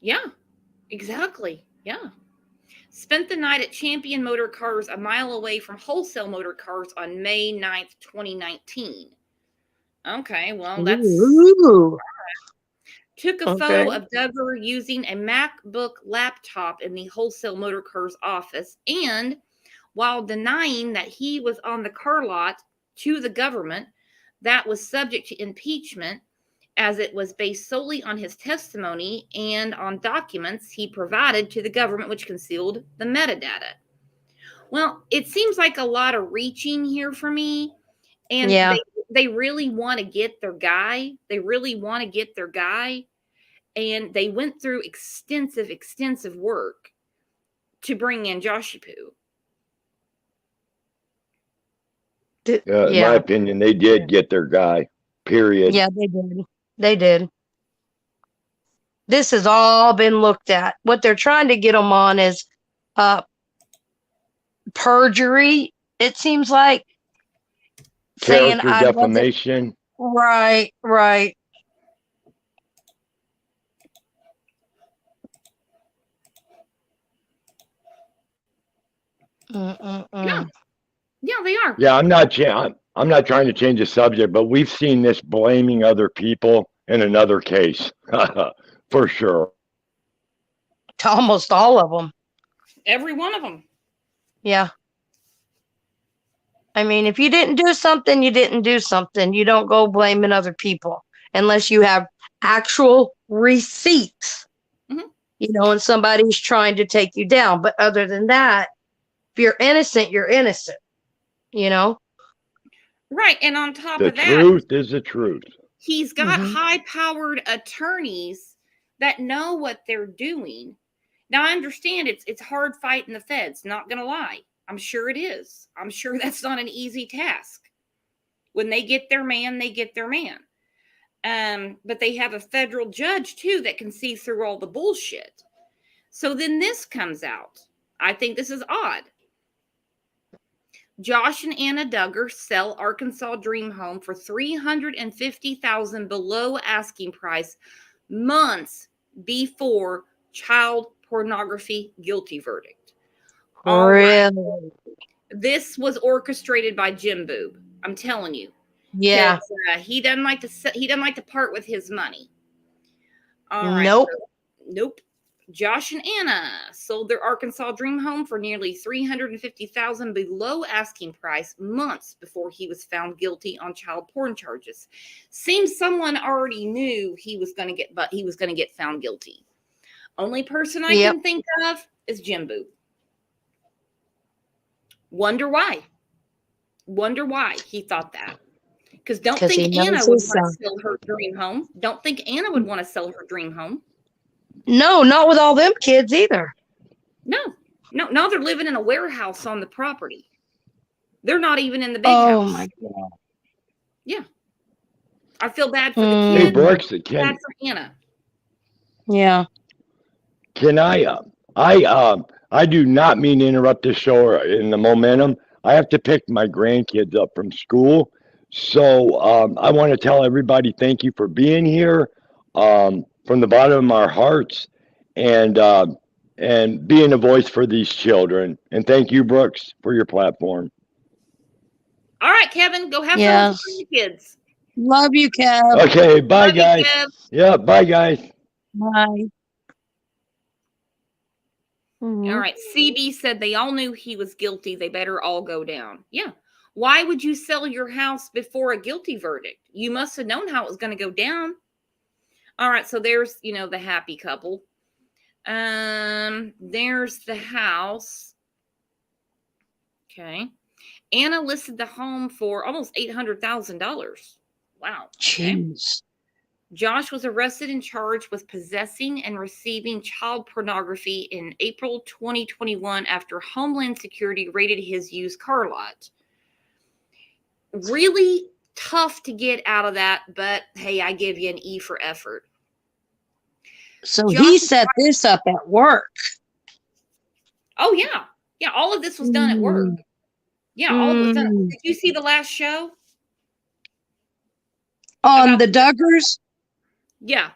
Yeah, exactly. Yeah. Spent the night at Champion Motor Cars a mile away from Wholesale Motor Cars on May 9th, 2019. Okay, well, that's... Ooh. Took a photo of Duggar using a MacBook laptop in the Wholesale Motor Cars office, and while denying that he was on the car lot to the government, that was subject to impeachment as it was based solely on his testimony and on documents he provided to the government, which concealed the metadata. Well, it seems like a lot of reaching here for me. And they really want to get their guy. They really want to get their guy. And they went through extensive work to bring in Joshy Poo. In my opinion, they did get their guy, period. Yeah, they did. They did. This has all been looked at. What they're trying to get them on is perjury, it seems like. Character defamation. Right. Yeah, they are. Yeah, I'm not trying to change the subject, but we've seen this blaming other people in another case, for sure. Almost all of them. Every one of them. Yeah. I mean, if you didn't do something, you didn't do something. You don't go blaming other people unless you have actual receipts, you know, and somebody's trying to take you down. But other than that, if you're innocent, you're innocent, you know? Right. And on top of that, the truth is the truth. He's got high-powered attorneys that know what they're doing. Now, I understand it's hard fighting the feds, not going to lie. I'm sure it is. I'm sure that's not an easy task. When they get their man, they get their man. But they have a federal judge, too, that can see through all the bullshit. So then this comes out. I think this is odd. Josh and Anna Duggar sell Arkansas Dream Home for $350,000 below asking price months before child pornography guilty verdict. Really? Right. This was orchestrated by Jim Boob. I'm telling you. Yeah. He doesn't like to part with his money. All right. Nope. Nope. Josh and Anna sold their Arkansas Dream Home for nearly $350,000 below asking price months before he was found guilty on child porn charges. Seems someone already knew he was going to get found guilty. Only person I can think of is Jim Boob. Wonder why he thought that. Because don't 'Cause he think knows Anna his would want son. to sell her dream home. Don't think Anna would want to sell her dream home. No, not with all them kids either. No. No, they're living in a warehouse on the property. They're not even in the big Oh house. my God. Yeah. I feel bad for the Mm. Hey, kids. Brooks, Bad for Anna. Yeah. can I do not mean to interrupt this show or in the momentum. I have to pick my grandkids up from school. So I want to tell everybody thank you for being here from the bottom of our hearts and being a voice for these children. And thank you, Brooks, for your platform. All right, Kevin, go have fun with your kids. Love you, Kev. Okay, bye, Love you, guys. Kev. Yeah, bye, guys. Bye. All right. CB said they all knew he was guilty. They better all go down. Yeah. Why would you sell your house before a guilty verdict? You must have known how it was going to go down. All right. So there's, the happy couple. There's the house. Okay. Anna listed the home for almost $800,000. Wow. Okay. Jeez. Josh was arrested and charged with possessing and receiving child pornography in April 2021 after Homeland Security raided his used car lot. Really tough to get out of that, but hey, I give you an E for effort. So he set this up at work. Oh, yeah. Yeah, all of this was done at work. Yeah, all of it was done. Did you see the last show? On the Duggars? Yeah.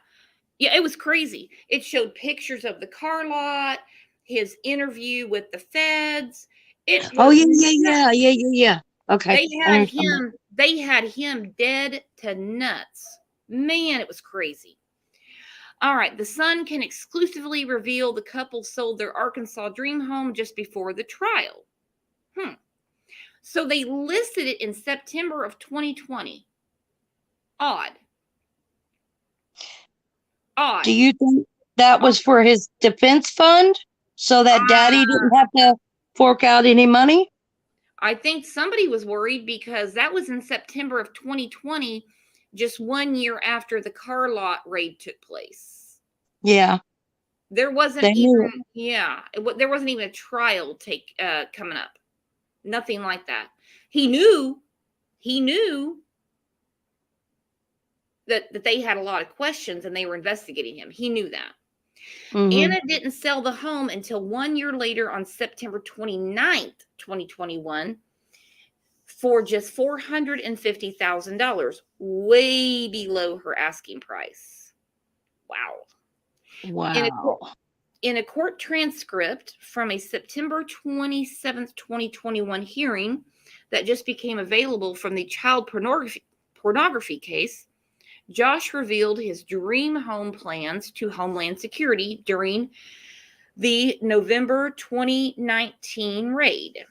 Yeah, it was crazy. It showed pictures of the car lot, his interview with the feds. Oh, yeah. Okay. They had him dead to nuts. Man, it was crazy. All right, the Sun can exclusively reveal the couple sold their Arkansas dream home just before the trial. So they listed it in September of 2020. Odd. Do you think that was for his defense fund so that daddy didn't have to fork out any money? I think somebody was worried because that was in September of 2020, just 1 year after the car lot raid took place. Yeah. There wasn't there wasn't even a trial coming up. Nothing like that. He knew that they had a lot of questions and they were investigating him. He knew that. Anna didn't sell the home until 1 year later on September 29th, 2021 for just $450,000, way below her asking price. Wow. In a court transcript from a September 27th, 2021 hearing that just became available from the child pornography case, Josh revealed his dream home plans to Homeland Security during the November 2019 raid.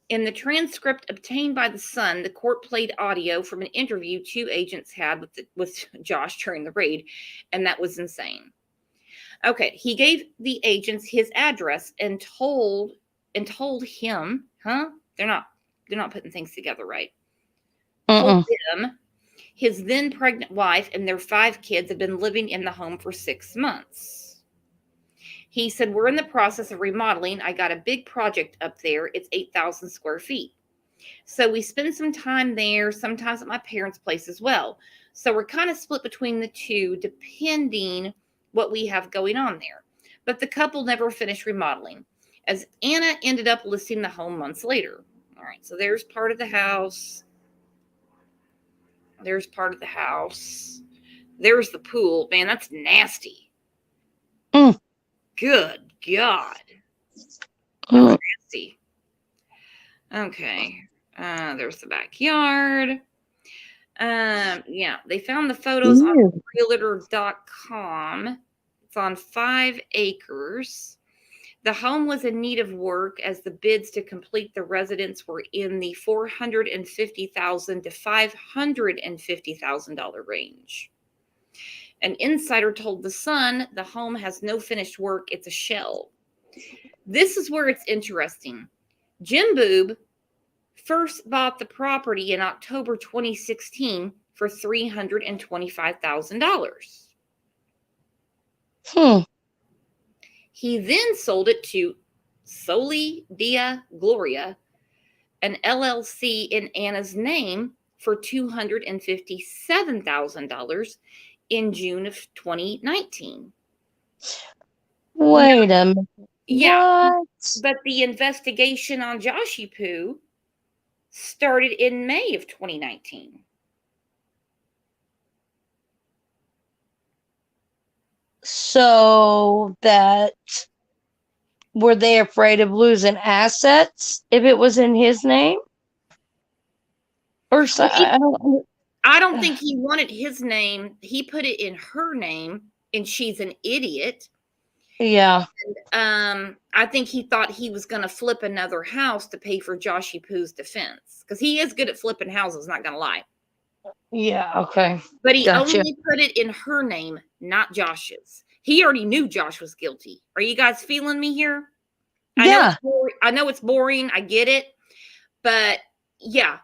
In the transcript obtained by the Sun, the court played audio from an interview two agents had with Josh during the raid, and that was insane. Okay, he gave the agents his address and told him, they're not putting things together right. Told them his then pregnant wife and their 5 kids had been living in the home for 6 months. He said, we're in the process of remodeling. I got a big project up there. It's 8,000 square feet. So we spend some time there, sometimes at my parents' place as well. So we're kind of split between the two, depending what we have going on there. But the couple never finished remodeling, as Anna ended up listing the home months later. All right, so there's part of the house. There's part of the house. There's the pool. Man, that's nasty. Good God. That's nasty. Okay. There's the backyard. They found the photos on realtor.com. It's on 5 acres. The home was in need of work as the bids to complete the residence were in the $450,000 to $550,000 range. An insider told The Sun the home has no finished work. It's a shell. This is where it's interesting. Jim Boob first bought the property in October 2016 for $325,000. He then sold it to Soli Dia Gloria, an LLC in Anna's name, for $257,000 in June of 2019. Wait a minute. Yeah. What? But the investigation on Joshy Poo started in May of 2019. So that were they afraid of losing assets if it was in his name? Or so, I don't think he wanted his name. He put it in her name, and she's an idiot. Yeah. And, I think he thought he was going to flip another house to pay for Joshy Poo's defense, because he is good at flipping houses, not going to lie. Yeah, okay. But he Gotcha. only put it in her name, not Josh's. He already knew Josh was guilty. Are you guys feeling me here? Yeah. I know it's boring. I get it. But yeah.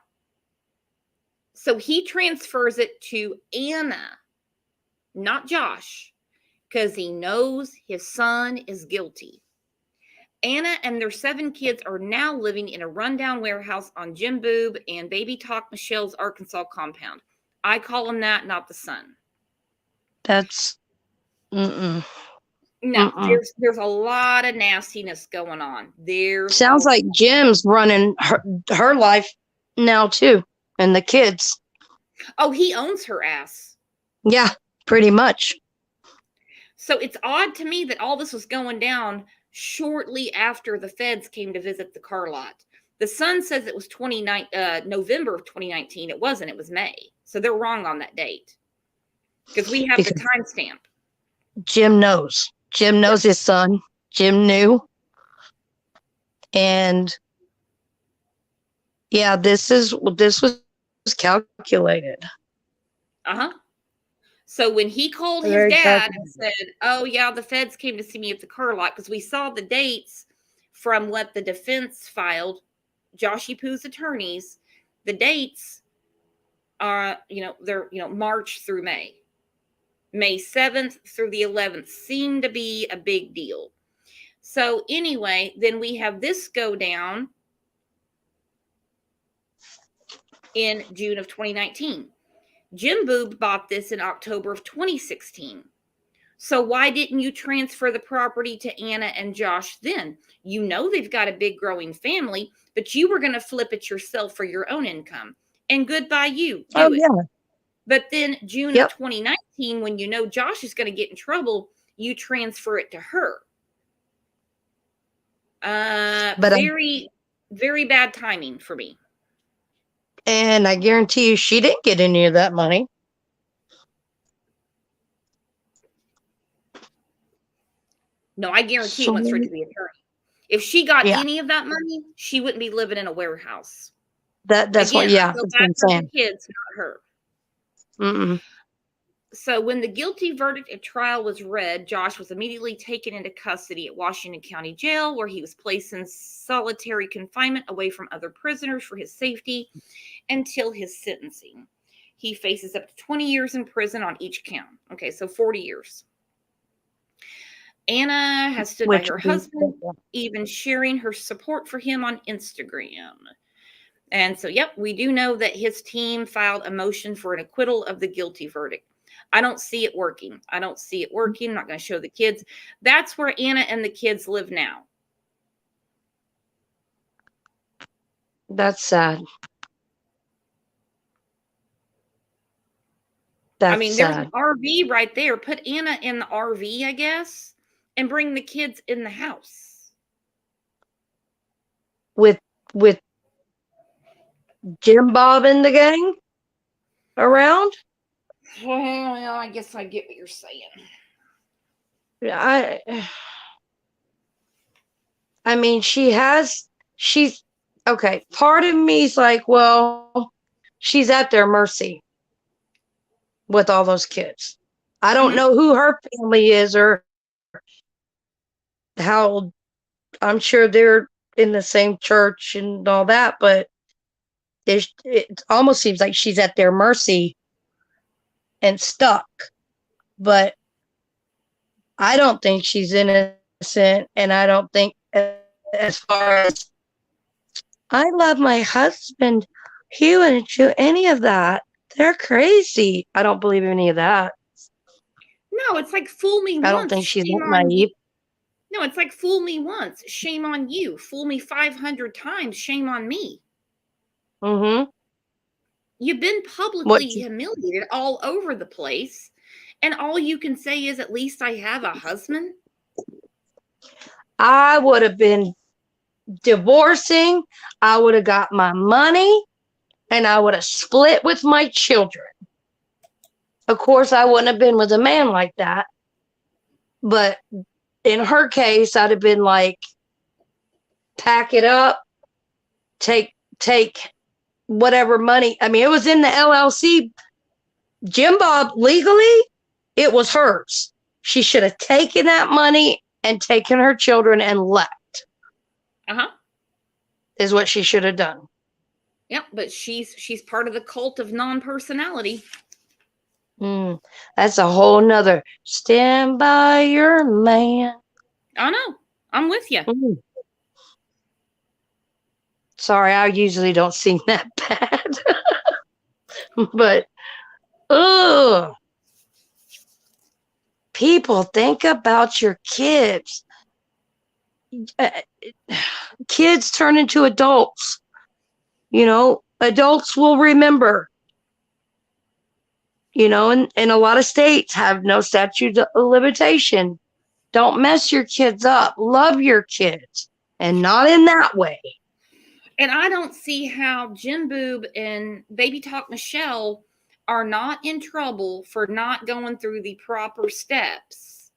So he transfers it to Anna, not Josh, because he knows his son is guilty. Anna and their 7 kids are now living in a rundown warehouse on Jim Boob and Baby Talk Michelle's Arkansas compound. I call him that, not the son. That's No, there's a lot of nastiness going on. Sounds like Jim's running her life now too, and the kids. Oh, he owns her ass. Yeah, pretty much. So it's odd to me that all this was going down shortly after the feds came to visit the car lot. The Sun says it was November of 2019. It wasn't. It was May. So they're wrong on that date, because we have the timestamp. Jim knows. Jim knows his son. Jim knew. And yeah, this was calculated. So when he called his dad and said, "Oh yeah, the feds came to see me at the car lot," because we saw the dates from what the defense filed, Joshy Poo's attorneys, the dates are, they're, March through May. May 7th through the 11th seemed to be a big deal. So anyway, then we have this go down in June of 2019. Jim Boob bought this in October of 2016. So why didn't you transfer the property to Anna and Josh then? You know they've got a big growing family, but you were going to flip it yourself for your own income. And goodbye you. Do it. Yeah. But then June of 2019, when you know Josh is going to get in trouble, you transfer it to her. Very, very bad timing for me. And I guarantee you she didn't get any of that money. No, I guarantee it went straight to the attorney. If she got any of that money, she wouldn't be living in a warehouse. That's Again, what I'm saying. The kids, not her. So when the guilty verdict at trial was read, Josh was immediately taken into custody at Washington County Jail, where he was placed in solitary confinement away from other prisoners for his safety until his sentencing. He faces up to 20 years in prison on each count. Okay, so 40 years. Anna has stood by her husband, even sharing her support for him on Instagram. And so, we do know that his team filed a motion for an acquittal of the guilty verdict. I don't see it working. I'm not going to show the kids. That's where Anna and the kids live now. That's sad. That's there's an RV right there. Put Anna in the RV, I guess, and bring the kids in the house. With Jim Bob and the gang around? Well, I guess I get what you're saying. I mean, she's okay. Part of me's like, well, she's at their mercy with all those kids. I don't know who her family is or how. I'm sure they're in the same church and all that, but it almost seems like she's at their mercy and stuck. But I don't think she's innocent, and I don't think, as far as I love my husband, he wouldn't do any of that. They're crazy. I don't believe any of that. No, it's like fool me once. I don't think she's shame that on you. naive. No, it's like fool me once, shame on you. Fool me 500 times, shame on me. Mm-hmm. You've been publicly humiliated all over the place, and all you can say is, at least I have a husband. I would have been divorcing. I would have got my money, and I would have split with my children. Of course, I wouldn't have been with a man like that. But in her case, I'd have been like, pack it up, take whatever money. I mean, it was in the LLC. Jim Bob, legally, it was hers. She should have taken that money and taken her children and left. Uh-huh. Is what she should have done. Yep, but she's part of the cult of non-personality. That's a whole nother stand by your man. I know. I'm with you. Sorry, I usually don't sing that bad. But, ugh. People, think about your kids. Kids turn into adults. You know, adults will remember. You know, and a lot of states have no statute of limitation. Don't mess your kids up. Love your kids. And not in that way. And I don't see how Jim Boob and Baby Talk Michelle are not in trouble for not going through the proper steps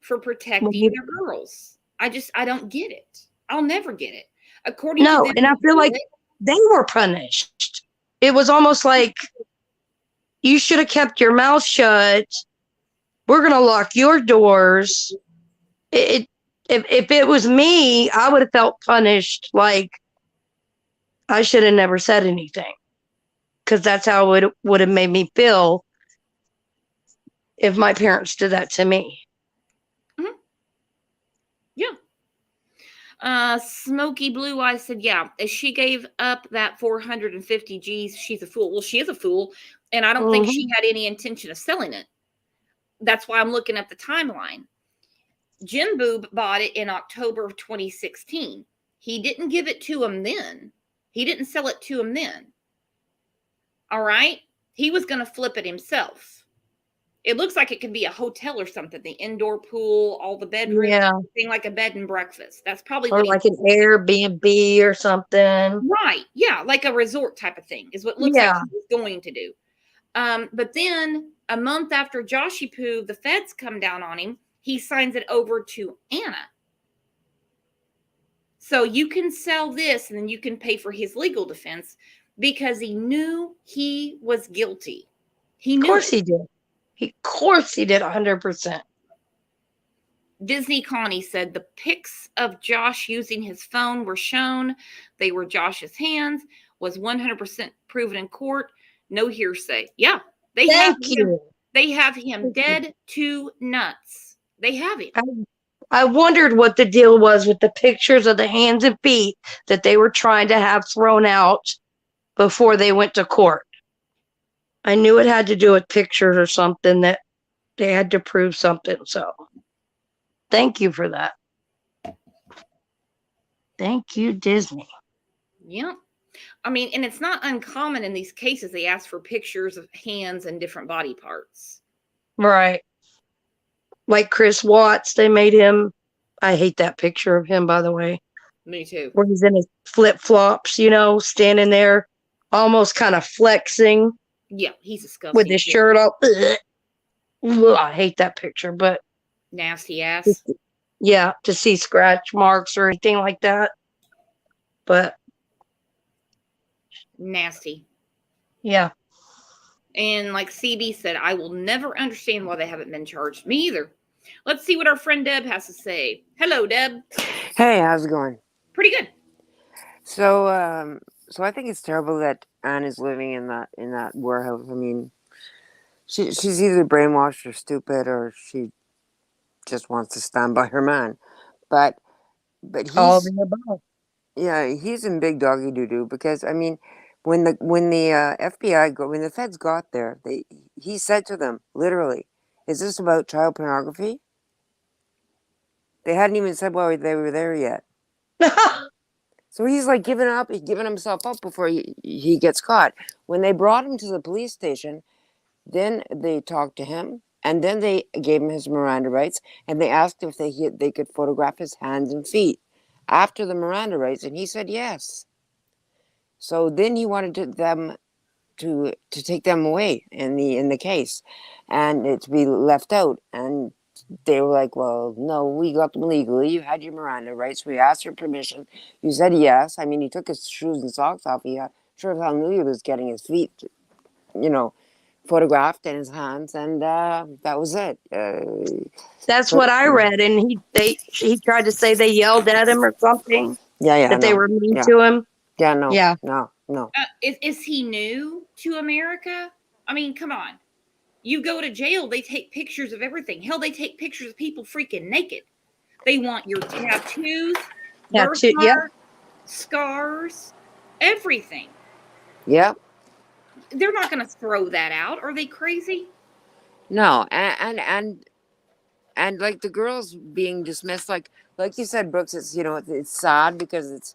for protecting their girls. I don't get it. I'll never get it. According to them, and I feel like they were punished. It was almost like, you should have kept your mouth shut. We're going to lock your doors. If it was me, I would have felt punished. Like, I should have never said anything. Because that's how it would have made me feel if my parents did that to me. Mm-hmm. Yeah. Smoky Blue Eyes said, yeah, if she gave up that 450 G's, she's a fool. Well, she is a fool. And I don't think she had any intention of selling it. That's why I'm looking at the timeline. Jim Boob bought it in October of 2016. He didn't give it to him then. He didn't sell it to him then. All right? He was going to flip it himself. It looks like it could be a hotel or something. The indoor pool, all the bedrooms, everything like a bed and breakfast. That's probably or what like an Airbnb or something. Right. Yeah, like a resort type of thing is what it looks like he was going to do. But then a month after Joshy Poo, the feds come down on him. He signs it over to Anna. So you can sell this and then you can pay for his legal defense because he knew he was guilty. He knew. Of course he did. Of course he did 100%. Disney Connie said the pics of Josh using his phone were shown. They were Josh's hands. Was 100% proven in court. No hearsay. Yeah, they have him. They have him dead to nuts. They have him. I wondered what the deal was with the pictures of the hands and feet that they were trying to have thrown out before they went to court. I knew it had to do with pictures or something, that they had to prove something. So thank you for that. Thank you, Disney. Yeah. I mean, and it's not uncommon in these cases. They ask for pictures of hands and different body parts. Right. Like Chris Watts, they made him. I hate that picture of him, by the way. Me too. Where he's in his flip-flops, you know, standing there, almost kind of flexing. Yeah, he's a scuffy. With his shirt off. I hate that picture, but. Nasty ass. Yeah, to see scratch marks or anything like that. But. Nasty. Yeah. And like CB said, I will never understand why they haven't been charged. Me either. Let's see what our friend Deb has to say. Hello, Deb. Hey, how's it going? Pretty good. So So I think it's terrible that Anne is living in that warehouse. I mean, she's either brainwashed or stupid, or she just wants to stand by her man. But All he's the above. yeah, he's in big doggy doo doo, because I mean, when the FBI when the feds got there, he said to them literally, "Is this about child pornography?" They hadn't even said why they were there yet. So he's like giving himself up before he gets caught. When they brought him to the police station, then they talked to him, and then they gave him his Miranda rights, and they asked if they could photograph his hands and feet after the Miranda rights, and he said yes. So then he wanted them to take them away in the case, and it to be left out, and they were like, well, no, we got them legally. You had your Miranda rights. We asked your permission. You said yes. I mean, he took his shoes and socks off. He sure as hell knew he was getting his feet, you know, photographed in his hands, and that was it. That's But what I read, and he tried to say they yelled at him or something, yeah, that they no, were mean yeah, to him. yeah, no, Yeah. no. Is he new to America? I mean, come on. You go to jail, they take pictures of everything. Hell, they take pictures of people freaking naked. They want your tattoos, birthmarks, Yep. scars, everything. Yep. They're not going to throw that out. Are they crazy? No, and like the girls being dismissed, like you said, Brooks, it's it's sad because it's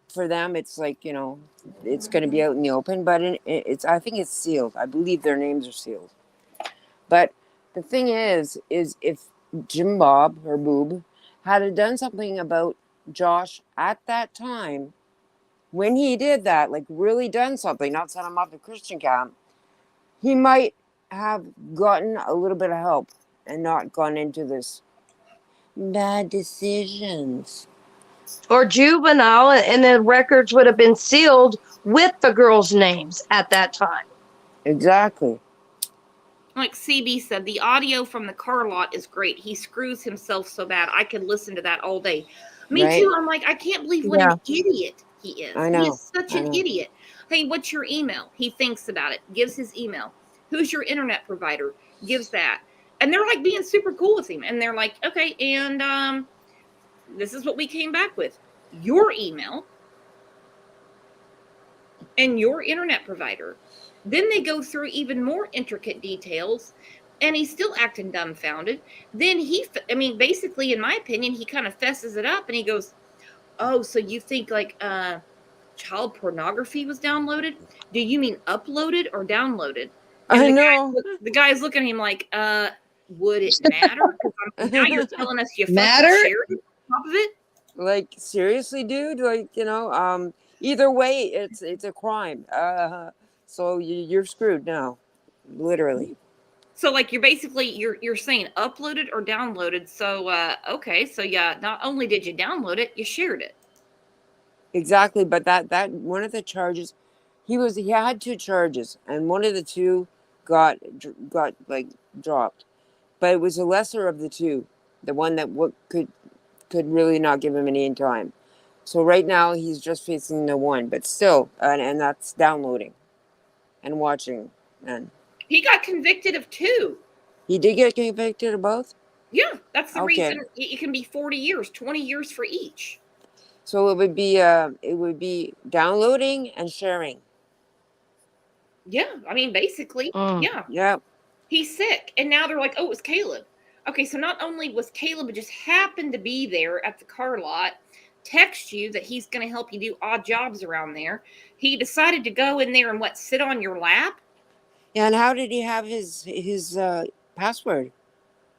for them. It's like it's going to be out in the open, but it's I think it's sealed. I believe their names are sealed. But the thing is if Jim Bob or Boob had done something about Josh at that time, when he did that, like really done something, not sent him off to Christian camp, he might have gotten a little bit of help and not gone into this bad decisions. Or juvenile, and the records would have been sealed with the girls' names at that time. Exactly. Like CB said, the audio from the car lot is great. He screws himself so bad. I could listen to that all day. Me Right? too. I'm like, I can't believe what an idiot he is. I know. He is such an idiot. Hey, what's your email? He thinks about it, gives his email. Who's your internet provider? Gives that. And they're like being super cool with him. And they're like, okay, and this is what we came back with. Your email and your internet provider. Then they go through even more intricate details, and he's still acting dumbfounded. Then basically, in my opinion, he kind of fesses it up, and he goes, oh, so you think like child pornography was downloaded? Do you mean uploaded or downloaded? And I know. The guy's looking at him like, would it matter? Because now you're telling us you Matter? fucking shared it on top of it? Like, seriously, dude? Like, either way, it's a crime. So you're screwed now, literally. So like you're saying uploaded or downloaded. So okay, so yeah, not only did you download it, you shared it. Exactly, but that one of the charges, he had two charges, and one of the two got like dropped, but it was the lesser of the two, the one that could really not give him any time. So right now he's just facing the one, but still, and that's downloading and watching. And he got convicted of 2. He did get convicted of both? Yeah, that's the reason it can be 40 years, 20 years for each. So it would be downloading and sharing. Yeah, I mean basically, yeah. Yeah. He's sick, and now they're like, oh, it was Caleb. Okay, so not only was Caleb just happened to be there at the car lot, text you that he's going to help you do odd jobs around there. He decided to go in there and sit on your lap. Yeah, and how did he have his password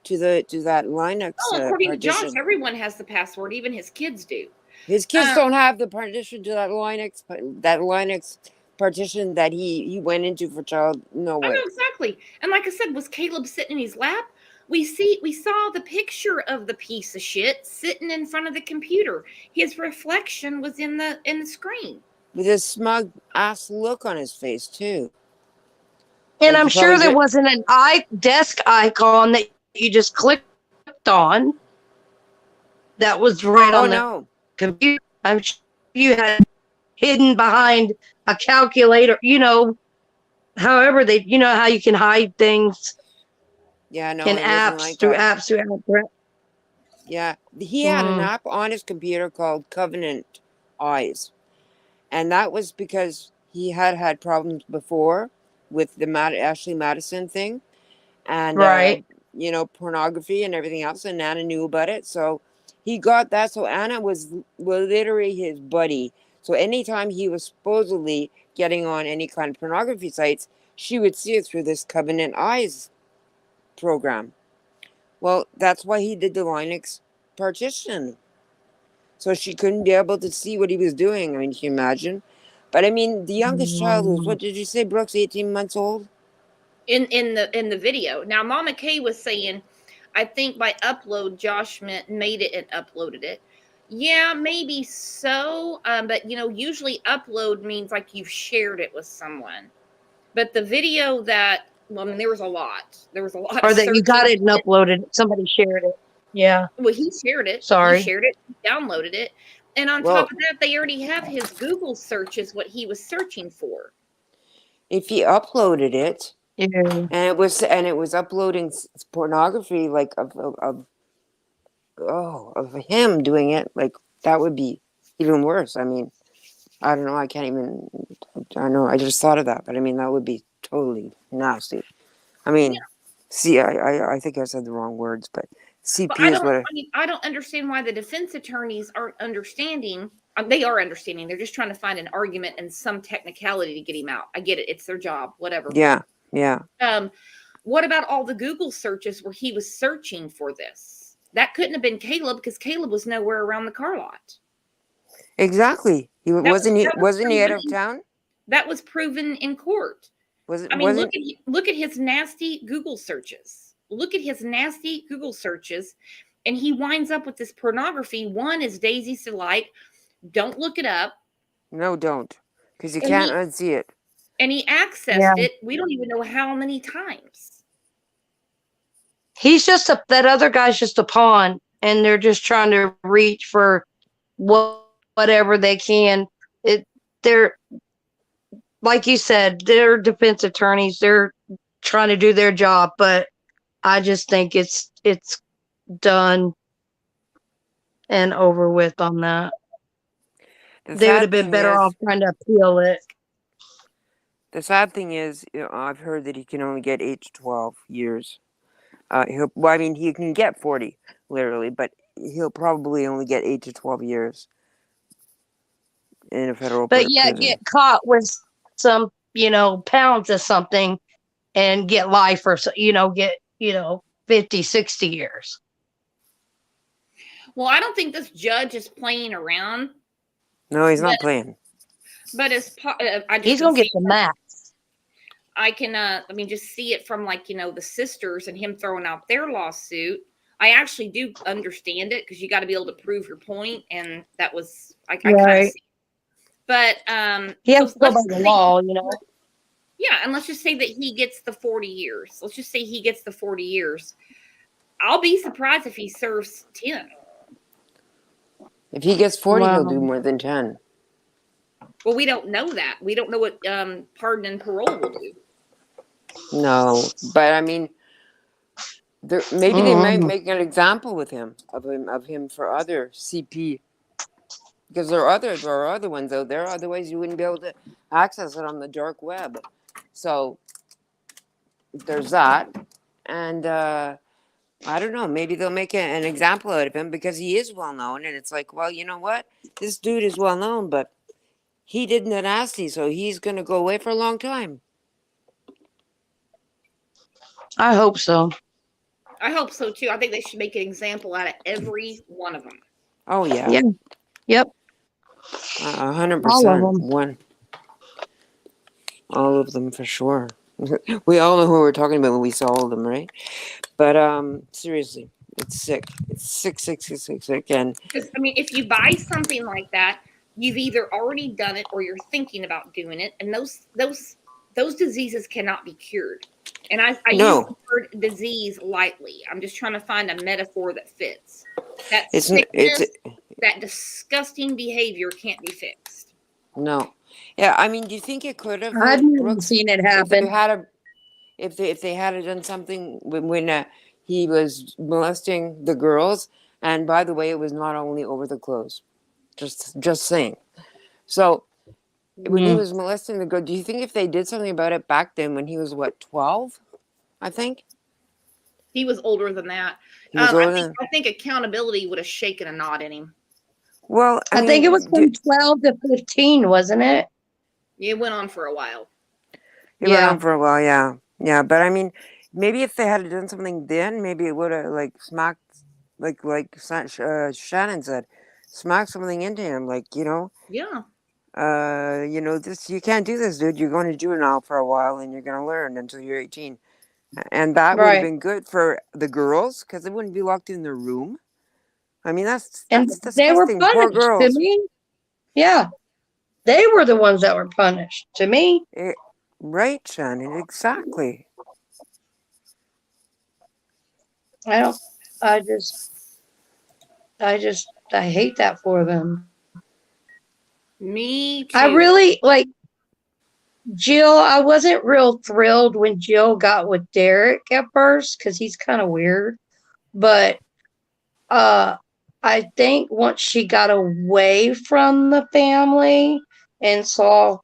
to that Linux? Well, according partition? to Josh, everyone has the password, even his kids do. His kids don't have the partition to that Linux partition that he went into for child. No way. I know exactly. And like I said, was Caleb sitting in his lap? We saw the picture of the piece of shit sitting in front of the computer. His reflection was in the screen. With his smug ass look on his face too. And I'm sure there wasn't an desk icon that you just clicked on. That was right on the computer. I'm sure you had hidden behind a calculator, however they, how you can hide things Yeah, no, in it wasn't apps like through that. apps through apps. Yeah, he had an Mm, app on his computer called Covenant Eyes, and that was because he had problems before with the Ashley Madison thing, and right. pornography and everything else, and Anna knew about it, so he got that. So Anna was literally his buddy. So anytime he was supposedly getting on any kind of pornography sites, she would see it through this Covenant Eyes program. Well, that's why he did the Linux partition, so she couldn't be able to see what he was doing. I mean, can you imagine? But I mean, the youngest child was, what did you say, Brooks? 18 months old. In the video. Now, Mama Kay was saying, I think by upload, Josh made it and uploaded it. Yeah, maybe so. But usually upload means like you've shared it with someone. But the video that, well, I mean, there was a lot. There was a lot of Or that you got searching. it and uploaded it. Somebody shared it. Yeah. Well, he shared it. Sorry. He downloaded it. And on Well, top of that, they already have his Google searches, what he was searching for. if he uploaded it, Yeah. and it was uploading pornography, like of him doing it, like that would be even worse. I mean, I don't know. I can't even. I don't know. I just thought of that, but I mean, that would be totally nasty. I mean, see, I think I said the wrong words, but CP But I is what. don't understand why the defense attorneys aren't understanding. They are understanding. They're just trying to find an argument and some technicality to get him out. I get it. It's their job. Whatever. Yeah. What about all the Google searches where he was searching for this? That couldn't have been Caleb because Caleb was nowhere around the car lot. Exactly. Wasn't he out of town? That was proven in court. Look at his nasty Google searches. Look at his nasty Google searches, and he winds up with this pornography. One is Daisy's Delight. Don't look it up. No, don't, because you can't unsee it. And he accessed it. We don't even know how many times. He's just that other guy's just a pawn, and they're just trying to reach for whatever they can. They're, like you said, they're defense attorneys. They're trying to do their job, but I just think it's done and over with on that. They would have been better off trying to appeal it. The sad thing is, I've heard that he can only get 8 to 12 years. He can get 40, literally, but he'll probably only get 8 to 12 years in a federal prison. But yet get caught with some, pounds of something and get life or, get, 50, 60 years. Well, I don't think this judge is playing around. No, he's not playing. But he's going to get the max. I can, just see it from the sisters and him throwing out their lawsuit. I actually do understand it because you got to be able to prove your point, and that was I kind of see it. But he has to go by the law, Yeah, and let's just say that he gets the 40 years. Let's just say he gets the 40 years. I'll be surprised if he serves 10. If he gets 40, he'll do more than 10. Well, we don't know that. We don't know what pardon and parole will do. No, but I mean, maybe they might make an example with him of him for other CP, because there are other ones out there. Otherwise, you wouldn't be able to access it on the dark web. So there's that, and I don't know. Maybe they'll make an example out of him because he is well known, and it's like, well, you know what? This dude is well known, but he did the nasty, so he's going to go away for a long time. I hope so. I hope so too. I think they should make an example out of every one of them. Oh yeah. Yeah. Yep. 100%. All of them for sure. We all know who we're talking about when we saw all of them, right? But seriously, it's sick. It's sick. And if you buy something like that, you've either already done it or you're thinking about doing it, and those diseases cannot be cured. And I use the word disease lightly. I'm just trying to find a metaphor that fits. That sickness, that disgusting behavior can't be fixed. No. Yeah, I mean, do you think it could have I've hurt never Brooks seen it if they happen. had a if they had done something when he was molesting the girls? And by the way, it was not only over the clothes. Just saying. So when he Mm. was molesting the girl, do you think if they did something about it back then when he was what, 12? I think He was older than that. he was older than. I think accountability would have shaken a knot in him. Well, I I think it was mean, from 12 to 15, wasn't it? It went on for a while. it went Yeah. on for a while, yeah, yeah. But I mean, maybe if they had done something then, maybe it would have like smacked, like Shannon said, smack something into him, like Yeah. this, you can't do this, dude. You're going to juvenile for a while, and you're going to learn until you're 18, and that would have Right. been good for the girls because they wouldn't be locked in their room. I mean, that's And they were disgusting. Poor punished to girls. me. Yeah. They were the ones that were punished to me. Right, Shannon, exactly. I hate that for them. Me too. I really like Jill. I wasn't real thrilled when Jill got with Derek at first because he's kind of weird. But I think once she got away from the family and saw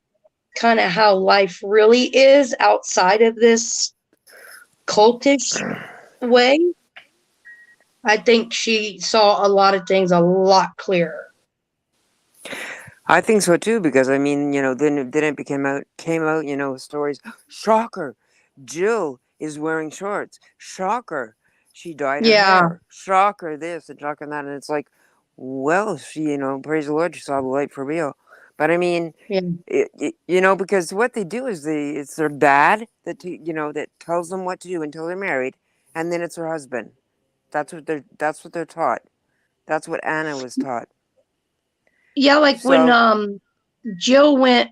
kind of how life really is outside of this cultish way, I think she saw a lot of things a lot clearer. I think so too, because I mean, then it came out, stories. Shocker, Jill is wearing shorts. Shocker, she dyed her Yeah. hair. Shocker, this and shocker that, and it's like, well, she, praise the Lord, she saw the light for real. But I mean, Yeah. because what they do is it's their dad that tells them what to do until they're married, and then it's her husband. That's what they're taught. That's what Anna was taught. Yeah, like when So Jill went,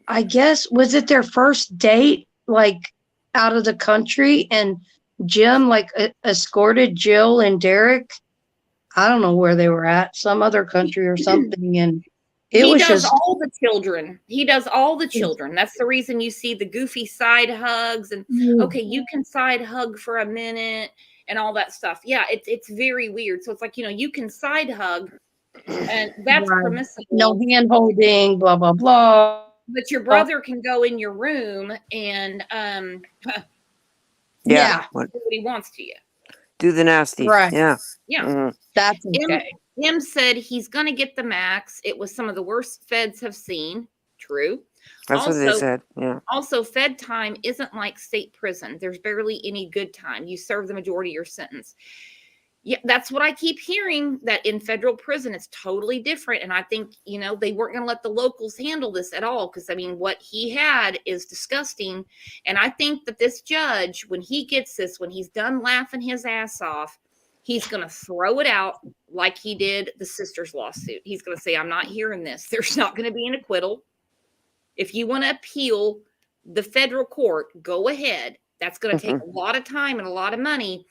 I guess, was it their first date, like out of the country, and Jim like escorted Jill and Derek. I don't know where they were at, some other country or something, and it He was does just all the children. He does all the children. That's the reason you see the goofy side hugs and okay, you can side hug for a minute and all that stuff. Yeah, it's very weird. So it's like, you can side hug and that's right. permissible. No hand holding, blah blah blah. But your brother can go in your room and Yeah. do what he wants to you. Do the nasty. Right. Yeah. Yeah. Mhm. That's okay. M said he's going to get the max. It was some of the worst feds have seen. True. That's what they said. Yeah. Also, Fed time isn't like state prison. There's barely any good time. You serve the majority of your sentence. Yeah, that's what I keep hearing, that in federal prison, it's totally different. And I think, they weren't going to let the locals handle this at all. Because, I mean, what he had is disgusting. And I think that this judge, when he gets this, when he's done laughing his ass off, he's going to throw it out like he did the sisters lawsuit. He's going to say, I'm not hearing this. There's not going to be an acquittal. If you want to appeal the federal court, go ahead. That's going to take a lot of time and a lot of money.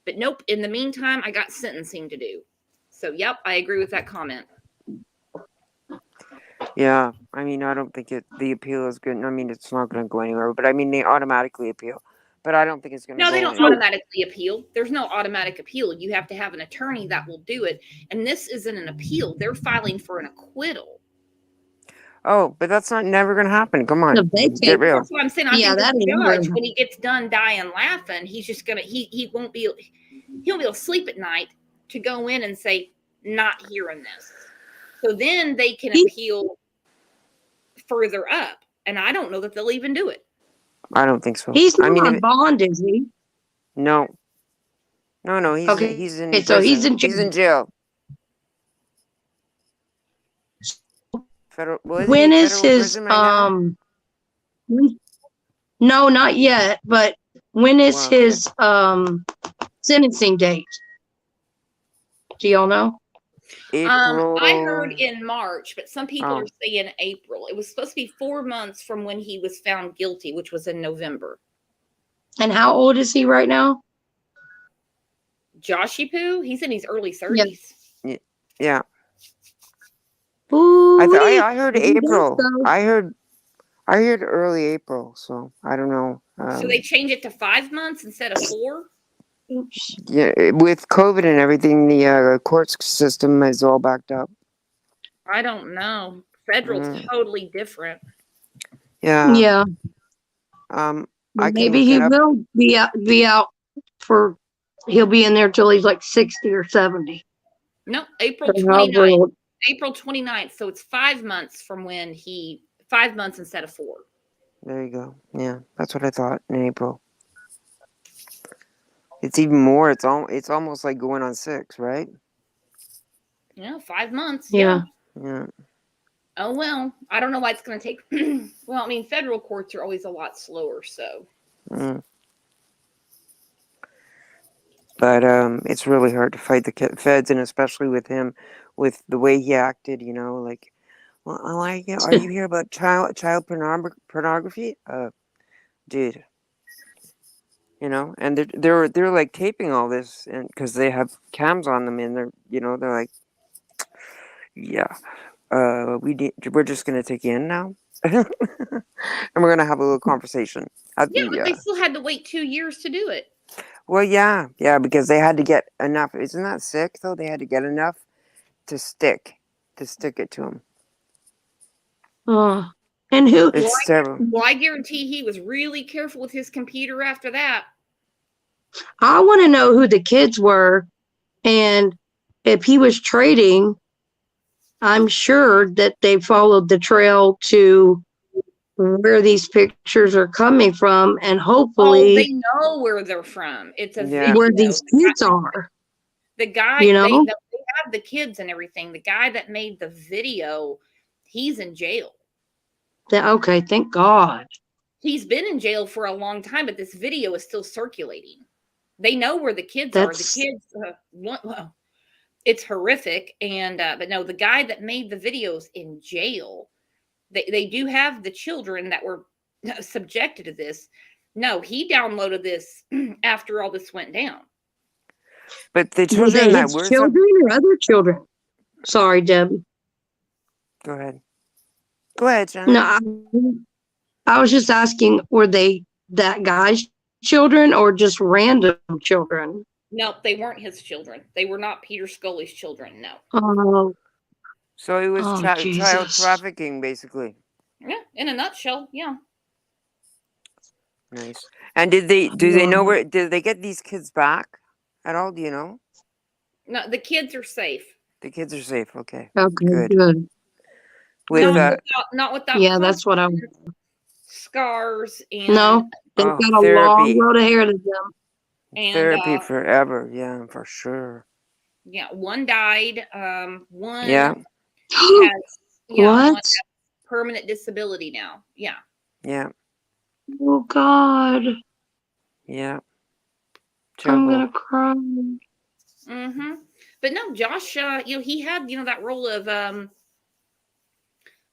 But nope, in the meantime, I got sentencing to do. So, yep, I agree with that comment. Yeah, I mean, I don't think the appeal is good. I mean, it's not going to go anywhere. But I mean, they automatically appeal. But I don't think it's going to go No, they don't anywhere. automatically appeal. There's no automatic appeal. You have to have an attorney that will do it. And this isn't an appeal. They're filing for an acquittal. Oh, but that's never going to happen. Come on, get real. That's what I'm saying. I think the judge, when he gets done dying laughing, he's just gonna he'll be able to sleep at night to go in and say, not hearing this. So then they can appeal further up, and I don't know that they'll even do it. I don't think so. He's not on bond, is he? No. He's okay. He's in. So he's in jail. He's in jail. When is his no, not yet, but when is his sentencing date? Do y'all know? April. I heard in March, but some people are saying April. It was supposed to be 4 months from when he was found guilty, which was in November. And how old is he right now? Joshy Poo? He's in his early 30s. Yeah. Ooh, I heard there he does April. go. I heard early April. So I don't know. So they change it to 5 months instead of 4? Oops. Yeah, with COVID and everything, the court system is all backed up. I don't know. Federal's totally different. Yeah. Yeah. I can Maybe look he it up. will be out for. He'll be in there till he's like 60 or 70. No, April Or however 29th. old. April 29th. So it's 5 months from when 5 months instead of 4. There you go. Yeah, that's what I thought in April. It's even more. It's almost like going on 6, right? Yeah, 5 months. Yeah. Yeah. Oh, well, I don't know why it's going to take. Well, I mean, federal courts are always a lot slower, so. But it's really hard to fight the feds, and especially with him, with the way he acted. You know, like, well, are you here about child pornography? Dude. You know, and they're like taping all this, and because they have cams on them, and they're like, yeah, we're just gonna take you in now, and we're gonna have a little conversation at Yeah, the but they still had to wait 2 years to do it. well, yeah, because they had to get enough. Isn't that sick though? They had to get enough to stick it to him. And who? It's terrible. Well, I guarantee he was really careful with his computer after that. I want to know who the kids were, and if he was trading, I'm sure that they followed the trail to where these pictures are coming from, and hopefully they know where they're from. It's a video. where these kids are. The guy, you know, they have the kids and everything. The guy that made the video, he's in jail. Okay, thank God. He's been in jail for a long time, but this video is still circulating. They know where the kids are. The kids, well, it's horrific. And but no, the guy that made the videos in jail. They do have the children that were subjected to this. No, he downloaded this after all this went down. But the children that were children or other children. Sorry, Deb. Go ahead, Jenna. No, I was just asking, were they that guy's children or just random children? No, they weren't his children. They were not Peter Scully's children. No. Oh. So it was child trafficking, basically. Yeah, in a nutshell, yeah. Nice. And do they know where? Did they get these kids back at all? Do you know? No, the kids are safe. The kids are safe. Okay. Okay, good. With not without. Yeah, that's what I'm. Scars and no, they've got a long road ahead of them. And, therapy forever, yeah, for sure. Yeah, one died. One has one has permanent disability now. Yeah. Yeah. Oh God. Yeah. I'm gonna cry. Mm-hmm. But no, Josh, he had, that roll of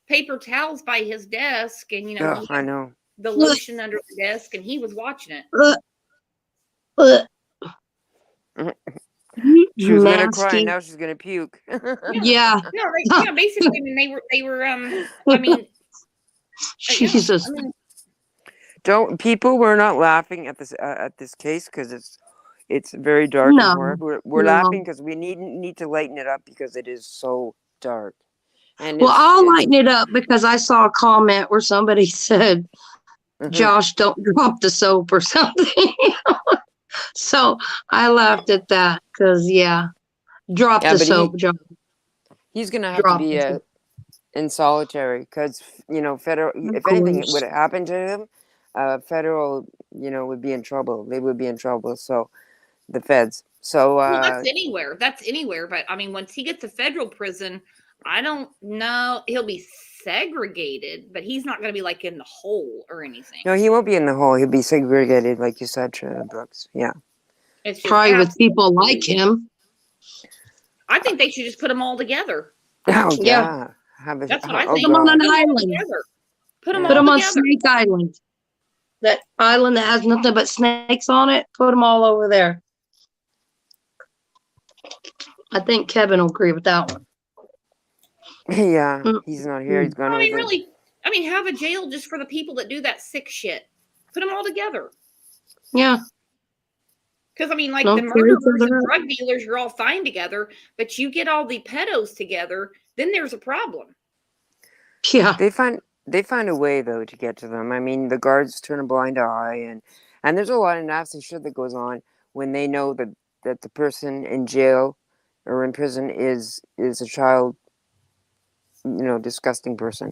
paper towels by his desk, and I know the lotion under the desk, and he was watching it. She was gonna cry, now she's gonna puke. Yeah. No, basically, I mean, they were. I mean, Jesus. We're not laughing at this case because it's very dark and horrible. We're laughing because we need to lighten it up because it is so dark. And I'll lighten it up because I saw a comment where somebody said, Josh, don't drop the soap or something. So I laughed at that because, drop the soap, Josh. He's going to have to be in solitary because, federal, if anything would happen to him, federal, would be in trouble. They would be in trouble. So the feds. So that's anywhere. That's anywhere. But I mean, once he gets to federal prison, I don't know. He'll be segregated, but he's not going to be like in the hole or anything. No, he won't be in the hole. He'll be segregated, like you said, Brooks. Yeah. It's probably with people like him. I think they should just put them all together. Oh, yeah. That's what I think. Put them on an island. Put them on Snake Island. That island that has nothing but snakes on it. Put them all over there. I think Kevin will agree with that one. Yeah, Mm, he's not here. He's gone I with mean, it. really, I mean, have a jail just for the people that do that sick shit. Put them all together. Yeah. Because, I mean, like No the for each murderers and other. drug dealers, you're all fine together, but you get all the pedos together, then there's a problem. Yeah. They find a way though to get to them. I mean, the guards turn a blind eye, and there's a lot of nasty shit that goes on when they know that the person in jail or in prison is a child, disgusting person.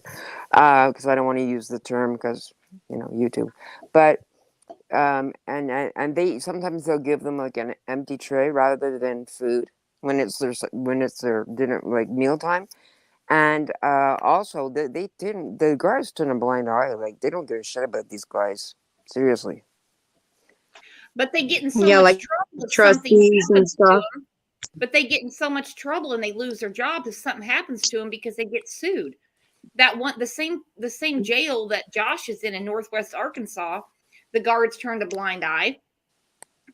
Because I don't want to use the term because YouTube, but and they sometimes they'll give them like an empty tray rather than food when it's their dinner, like mealtime. And also, the guards turn a blind eye. Like, they don't give a shit about these guys. Seriously. But they get in so Yeah, much like trouble if something trustees and happens to stuff. them. But they get in so much trouble and they lose their job if something happens to them because they get sued. That one, the same jail that Josh is in Northwest Arkansas, the guards turned a blind eye,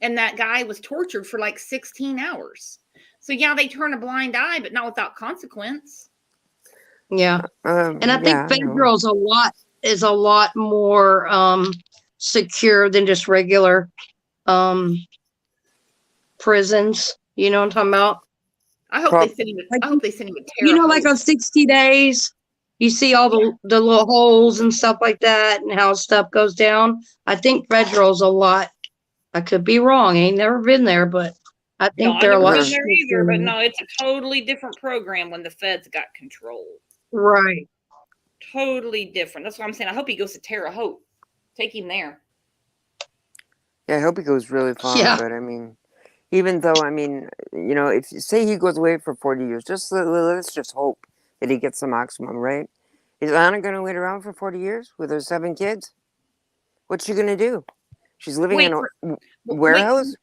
and that guy was tortured for like 16 hours. So yeah, they turn a blind eye, but not without consequence. Yeah. And I think Yeah, I know. federal is a lot more secure than just regular prisons. You know what I'm talking about? I hope Prob- they send him. Like, I hope they send him a you Terre know, like Haute. on 60 Days, you see all the little holes and stuff like that and how stuff goes down. I think federal's a lot. I could be wrong. I ain't never been there, but I No, think I've they're a never lot been there either, stricter. but no, it's a totally different program when the feds got control. Right. Totally different. That's what I'm saying. I hope he goes to Terre Haute. Take him there. Yeah, I hope he goes really far. Yeah. But, I mean, even though, I mean, if say he goes away for 40 years, let's just hope that he gets the maximum, right? Is Anna going to wait around for 40 years with her 7 kids? What's she going to do? She's living in a warehouse?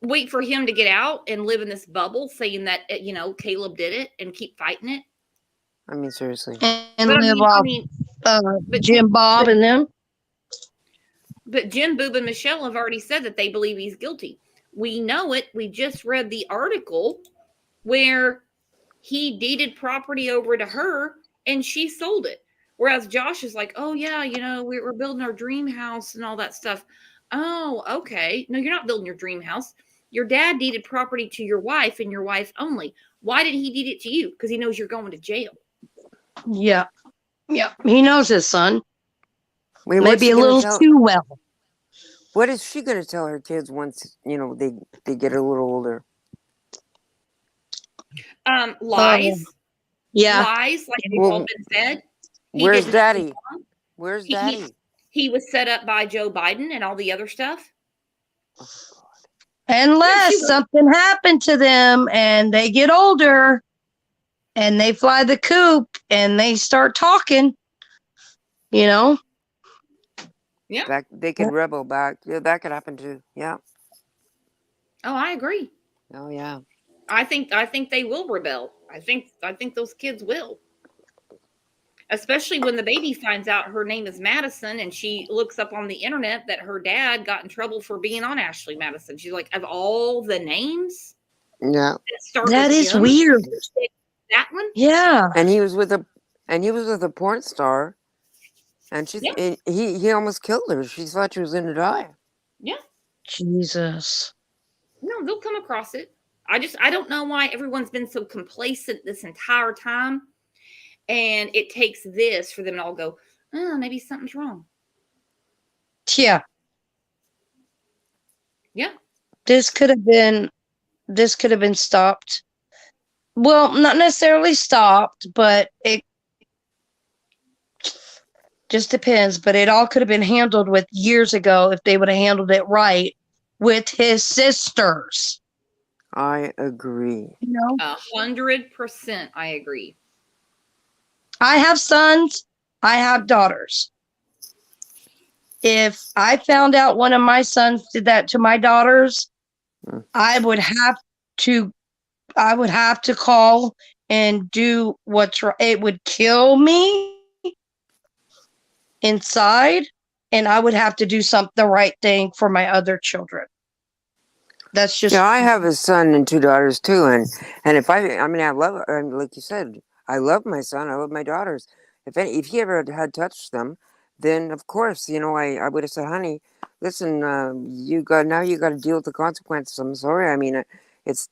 Wait for him to get out and live in this bubble saying that, Caleb did it and keep fighting it. I mean, seriously. And But live off Jim Bob and them. But Jim, Boob, and Michelle have already said that they believe he's guilty. We know it. We just read the article where he deeded property over to her and she sold it. Whereas Josh is like, oh, yeah, we're building our dream house and all that stuff. Oh, okay. No, you're not building your dream house. Your dad deeded property to your wife and your wife only. Why did he deed it to you? Because he knows you're going to jail. Yeah. Yeah. He knows his son. Wait, maybe a little too well. What is she going to tell her kids once, they get a little older? Lies. Yeah. Lies, like they've all been said. Where's Daddy? Where's Daddy? He was set up by Joe Biden and all the other stuff. Unless something happened to them and they get older and they fly the coop and they start talking, Yeah. They could rebel back. Yeah, that could happen too. Yeah. Oh, I agree. Oh, yeah. I think they will rebel. I think those kids will. Especially when the baby finds out her name is Madison and she looks up on the internet that her dad got in trouble for being on Ashley Madison. She's like, of all the names, Yeah. That is weird. That one? Yeah. And he was with a porn star, and he almost killed her. She thought she was going to die. Yeah. Jesus. No, they'll come across it. I don't know why everyone's been so complacent this entire time. And it takes this for them to all go, oh, maybe something's wrong. Yeah. Yeah. This could have been stopped. Well, not necessarily stopped, but it just depends. But it all could have been handled with years ago if they would have handled it right with his sisters. I agree. 100% I agree. I have sons. I have daughters. If I found out one of my sons did that to my daughters, I would have to call and do what's right. It would kill me inside, and I would have to do the right thing for my other children. That's just. Yeah, I have a son and 2 daughters too, and if I love, like you said, I love my son. I love my daughters. If he ever had touched them, then of course, I would have said, honey, listen, you got to deal with the consequences. I'm sorry. I mean, it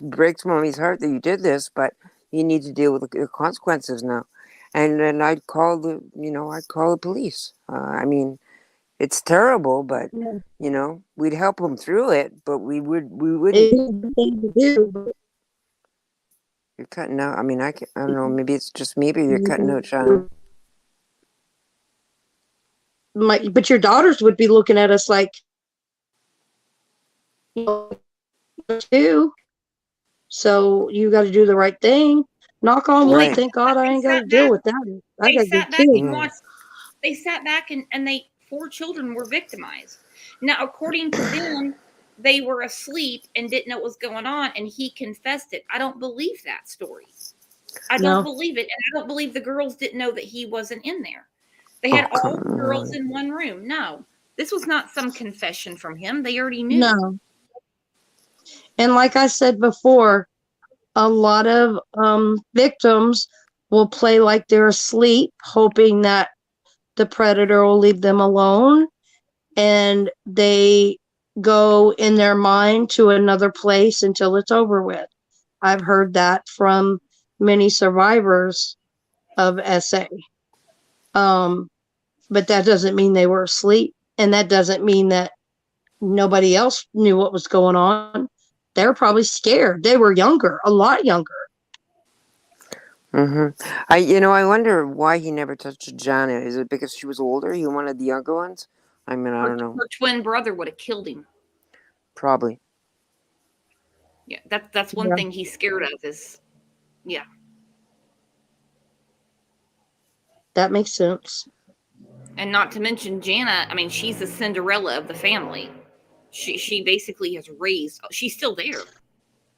breaks mommy's heart that you did this, but you need to deal with the consequences now. And then I'd call the police. I mean, it's terrible, but we'd help them through it, but we wouldn't. You're cutting out. I mean, I don't know. Maybe it's just me, but you're cutting out, Shannon. But your daughters would be looking at us like, too. So you got to do the right thing. Knock on wood. Right. Thank God I ain't got to deal with that. I got good kids. They sat back and 4 children were victimized. Now, according to them, they were asleep and didn't know what was going on, and he confessed it. I don't believe that story. I don't believe it, and I don't believe the girls didn't know that he wasn't in there. They had all the girls in one room. No, this was not some confession from him. They already knew. No. And like I said before, a lot of victims will play like they're asleep, hoping that the predator will leave them alone, and they go in their mind to another place until it's over with. I've heard that from many survivors of SA. But that doesn't mean they were asleep, and that doesn't mean that nobody else knew what was going on. They were probably scared. They were younger, a lot younger. I wonder why he never touched Janet. Is it because she was older? He wanted the younger ones? I mean, I don't know. Her twin brother would have killed him. Probably. Yeah, that's one thing he's scared of is, yeah. That makes sense. And not to mention Jana, I mean, she's the Cinderella of the family. She basically has raised, she's still there.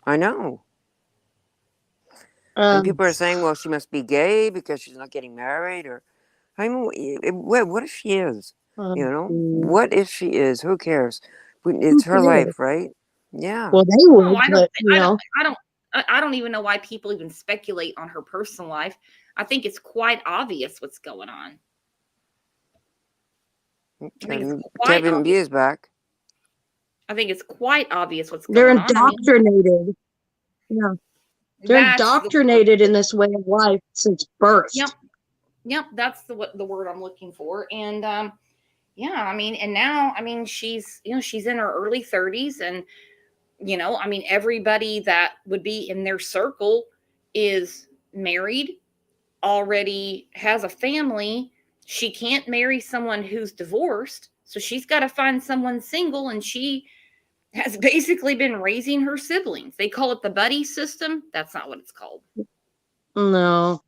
I know. And people are saying, well, she must be gay because she's not getting married, or I mean, what if she is? What if she is? Who cares? It's her life, right? Yeah. Well, they would, I don't even know why people even speculate on her personal life. I think it's quite obvious what's going on. Kevin B is back. I think it's quite obvious what's They're going on. They're indoctrinated. Yeah. They're indoctrinated in this way of life since birth. Yep, that's the word I'm looking for. And yeah, I mean, and now, I mean, she's in her early 30s, and I mean, everybody that would be in their circle is married, already has a family. She can't marry someone who's divorced, so she's got to find someone single, and she has basically been raising her siblings. They call it the buddy system. That's not what it's called. No.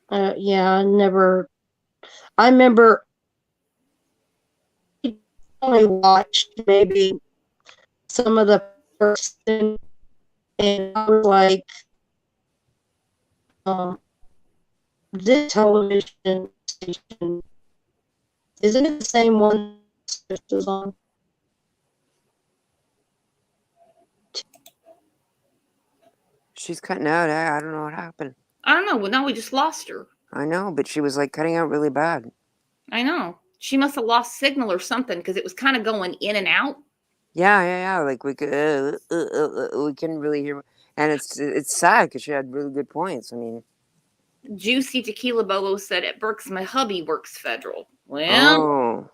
Yeah, I remember I only watched maybe some of the first, and I was like, this television station, isn't it the same one that was on? She's cutting out. I don't know what happened. I don't know. Well, now we just lost her. I know, but she was like cutting out really bad. I know. She must have lost signal or something, because it was kind of going in and out. Yeah. Like we couldn't really hear, and it's sad because she had really good points. I mean, Juicy Tequila Bobo said at Berks, my hubby works federal. Well,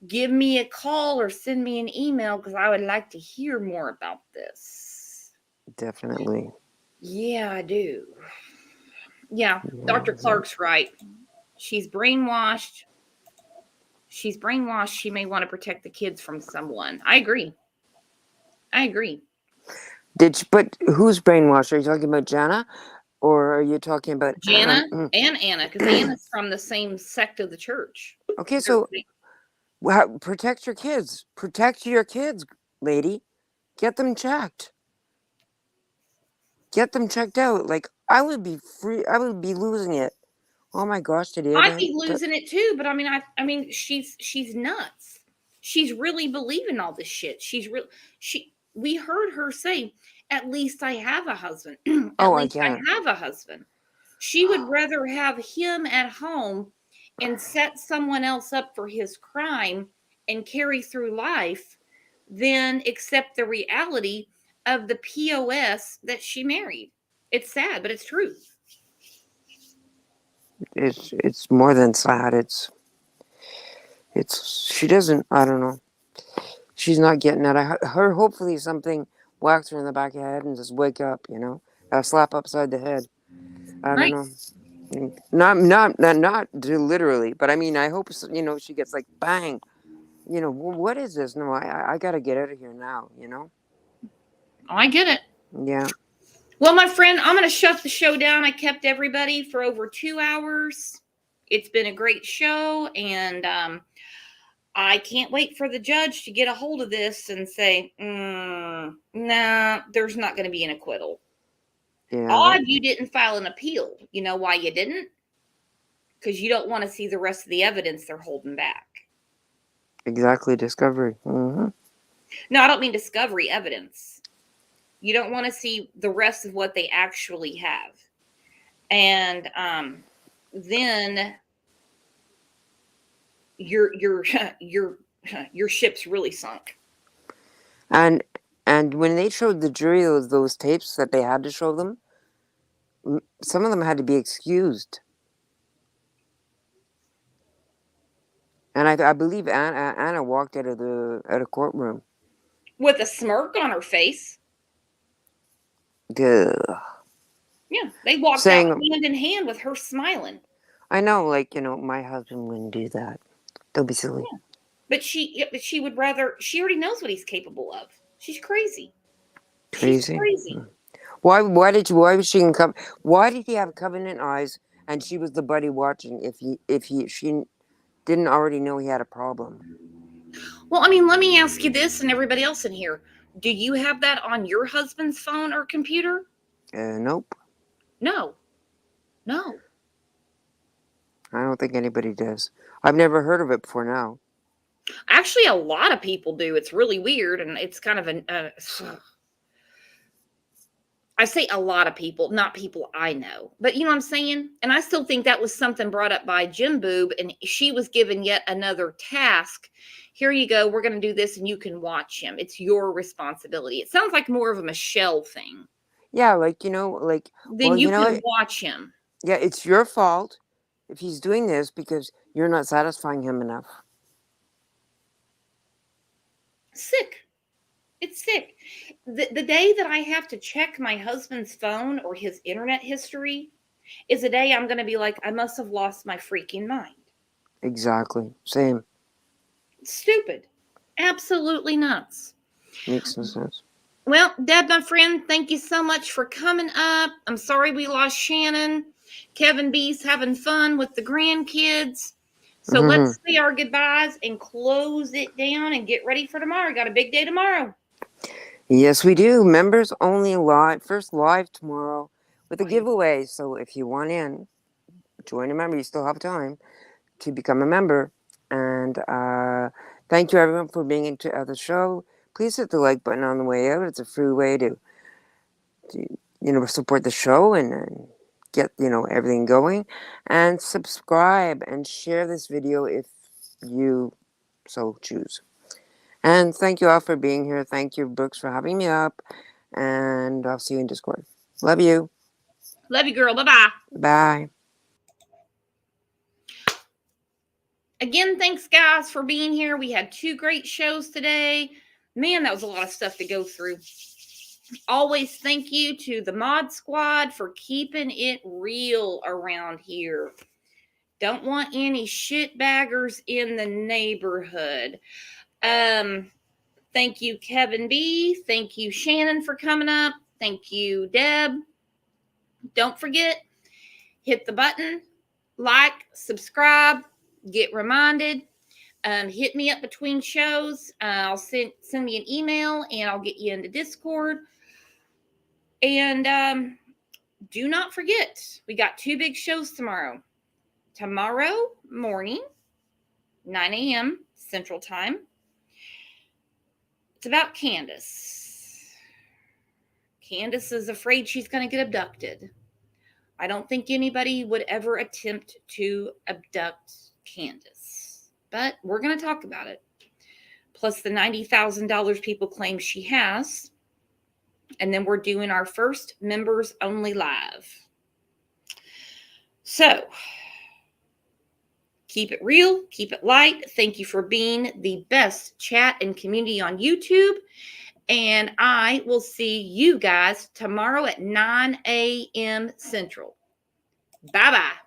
give me a call or send me an email, because I would like to hear more about this. Definitely. Yeah, I do. Yeah, Dr. Clark's right. She's brainwashed. She may want to protect the kids from someone. I agree. But who's brainwashed? Are you talking about Jana, or are you talking about Jana and Anna? Because Anna's from the same sect of the church. Okay, so protect your kids. Protect your kids, lady. Get them checked. Get them checked out. Like, I would be losing it. Oh my gosh, did you? I'd be losing it too, but I mean, she's nuts. She's really believing all this shit. We heard her say, At least I have a husband. At Oh, I least I can't. have a husband. She would rather have him at home and set someone else up for his crime and carry through life than accept the reality of the POS that she married. It's sad, but it's true. It's more than sad. She doesn't. I don't know. She's not getting it. Her hopefully something whacks her in the back of the head and just wake up. A slap upside the head. I don't know. Nice. Not literally, but I mean, I hope she gets like bang. What is this? No, I gotta get out of here now. I get it. Yeah. Well, my friend, I'm going to shut the show down. I kept everybody for over 2 hours. It's been a great show, and I can't wait for the judge to get a hold of this and say, nah, there's not going to be an acquittal. Yeah. Odd you didn't file an appeal. You know why you didn't? Because you don't want to see the rest of the evidence they're holding back. Exactly. Discovery. No, I don't mean discovery evidence. You don't want to see the rest of what they actually have. And then your ship's really sunk. And when they showed the jury those tapes that they had to show them, some of them had to be excused. And I believe Anna walked out of courtroom with a smirk on her face. Duh. Yeah, they walked Saying, out hand in hand with her smiling. I know, my husband wouldn't do that. Don't be silly. Yeah. But she would rather. She already knows what he's capable of. She's crazy. Crazy. She's crazy. Why did she come? Why did he have covenant eyes and she was the buddy watching? If she didn't already know he had a problem. Well, I mean, let me ask you this, and everybody else in here: do you have that on your husband's phone or computer? Nope. No. I don't think anybody does. I've never heard of it before now. Actually, a lot of people do. It's really weird, and it's kind of I say a lot of people, not people I know. But you know what I'm saying? And I still think that was something brought up by Jim Boob, and she was given yet another task. Here you go. We're going to do this, and you can watch him. It's your responsibility. It sounds like more of a Michelle thing. Yeah, then you can watch him. Yeah, it's your fault if he's doing this because you're not satisfying him enough. Sick. It's sick. The day that I have to check my husband's phone or his internet history is a day I'm going to be like, I must have lost my freaking mind. Exactly. Same. Stupid. Absolutely nuts. Makes no sense. Well, Deb, my friend, thank you so much for coming up. I'm sorry we lost Shannon. Kevin B's having fun with the grandkids. So let's say our goodbyes and close it down and get ready for tomorrow. Got a big day tomorrow. Yes, we do. Members only live. First live tomorrow with a giveaway. So if you want in, join a member. You still have time to become a member. And thank you, everyone, for being into the show. Please hit the like button on the way out. It's a free way to support the show and get, everything going. And subscribe and share this video if you so choose. And thank you all for being here. Thank you, Brooks, for having me up. And I'll see you in Discord. Love you. Love you, girl. Bye-bye. Bye. Again, thanks, guys, for being here. We had 2 great shows today. Man, that was a lot of stuff to go through. Always thank you to the Mod Squad for keeping it real around here. Don't want any shitbaggers in the neighborhood. Thank you, Kevin B. Thank you, Shannon, for coming up. Thank you, Deb. Don't forget, hit the button, like, subscribe, get reminded. Hit me up between shows. I'll send me an email, and I'll get you into Discord. And do not forget, we got 2 big shows tomorrow. Tomorrow morning, 9 a.m. Central Time. It's about Candace. Candace is afraid she's going to get abducted. I don't think anybody would ever attempt to abduct Candace, but we're going to talk about it. Plus the $90,000 people claim she has. And then we're doing our first members only live. So keep it real, keep it light. Thank you for being the best chat and community on YouTube. And I will see you guys tomorrow at 9 a.m. Central. Bye-bye.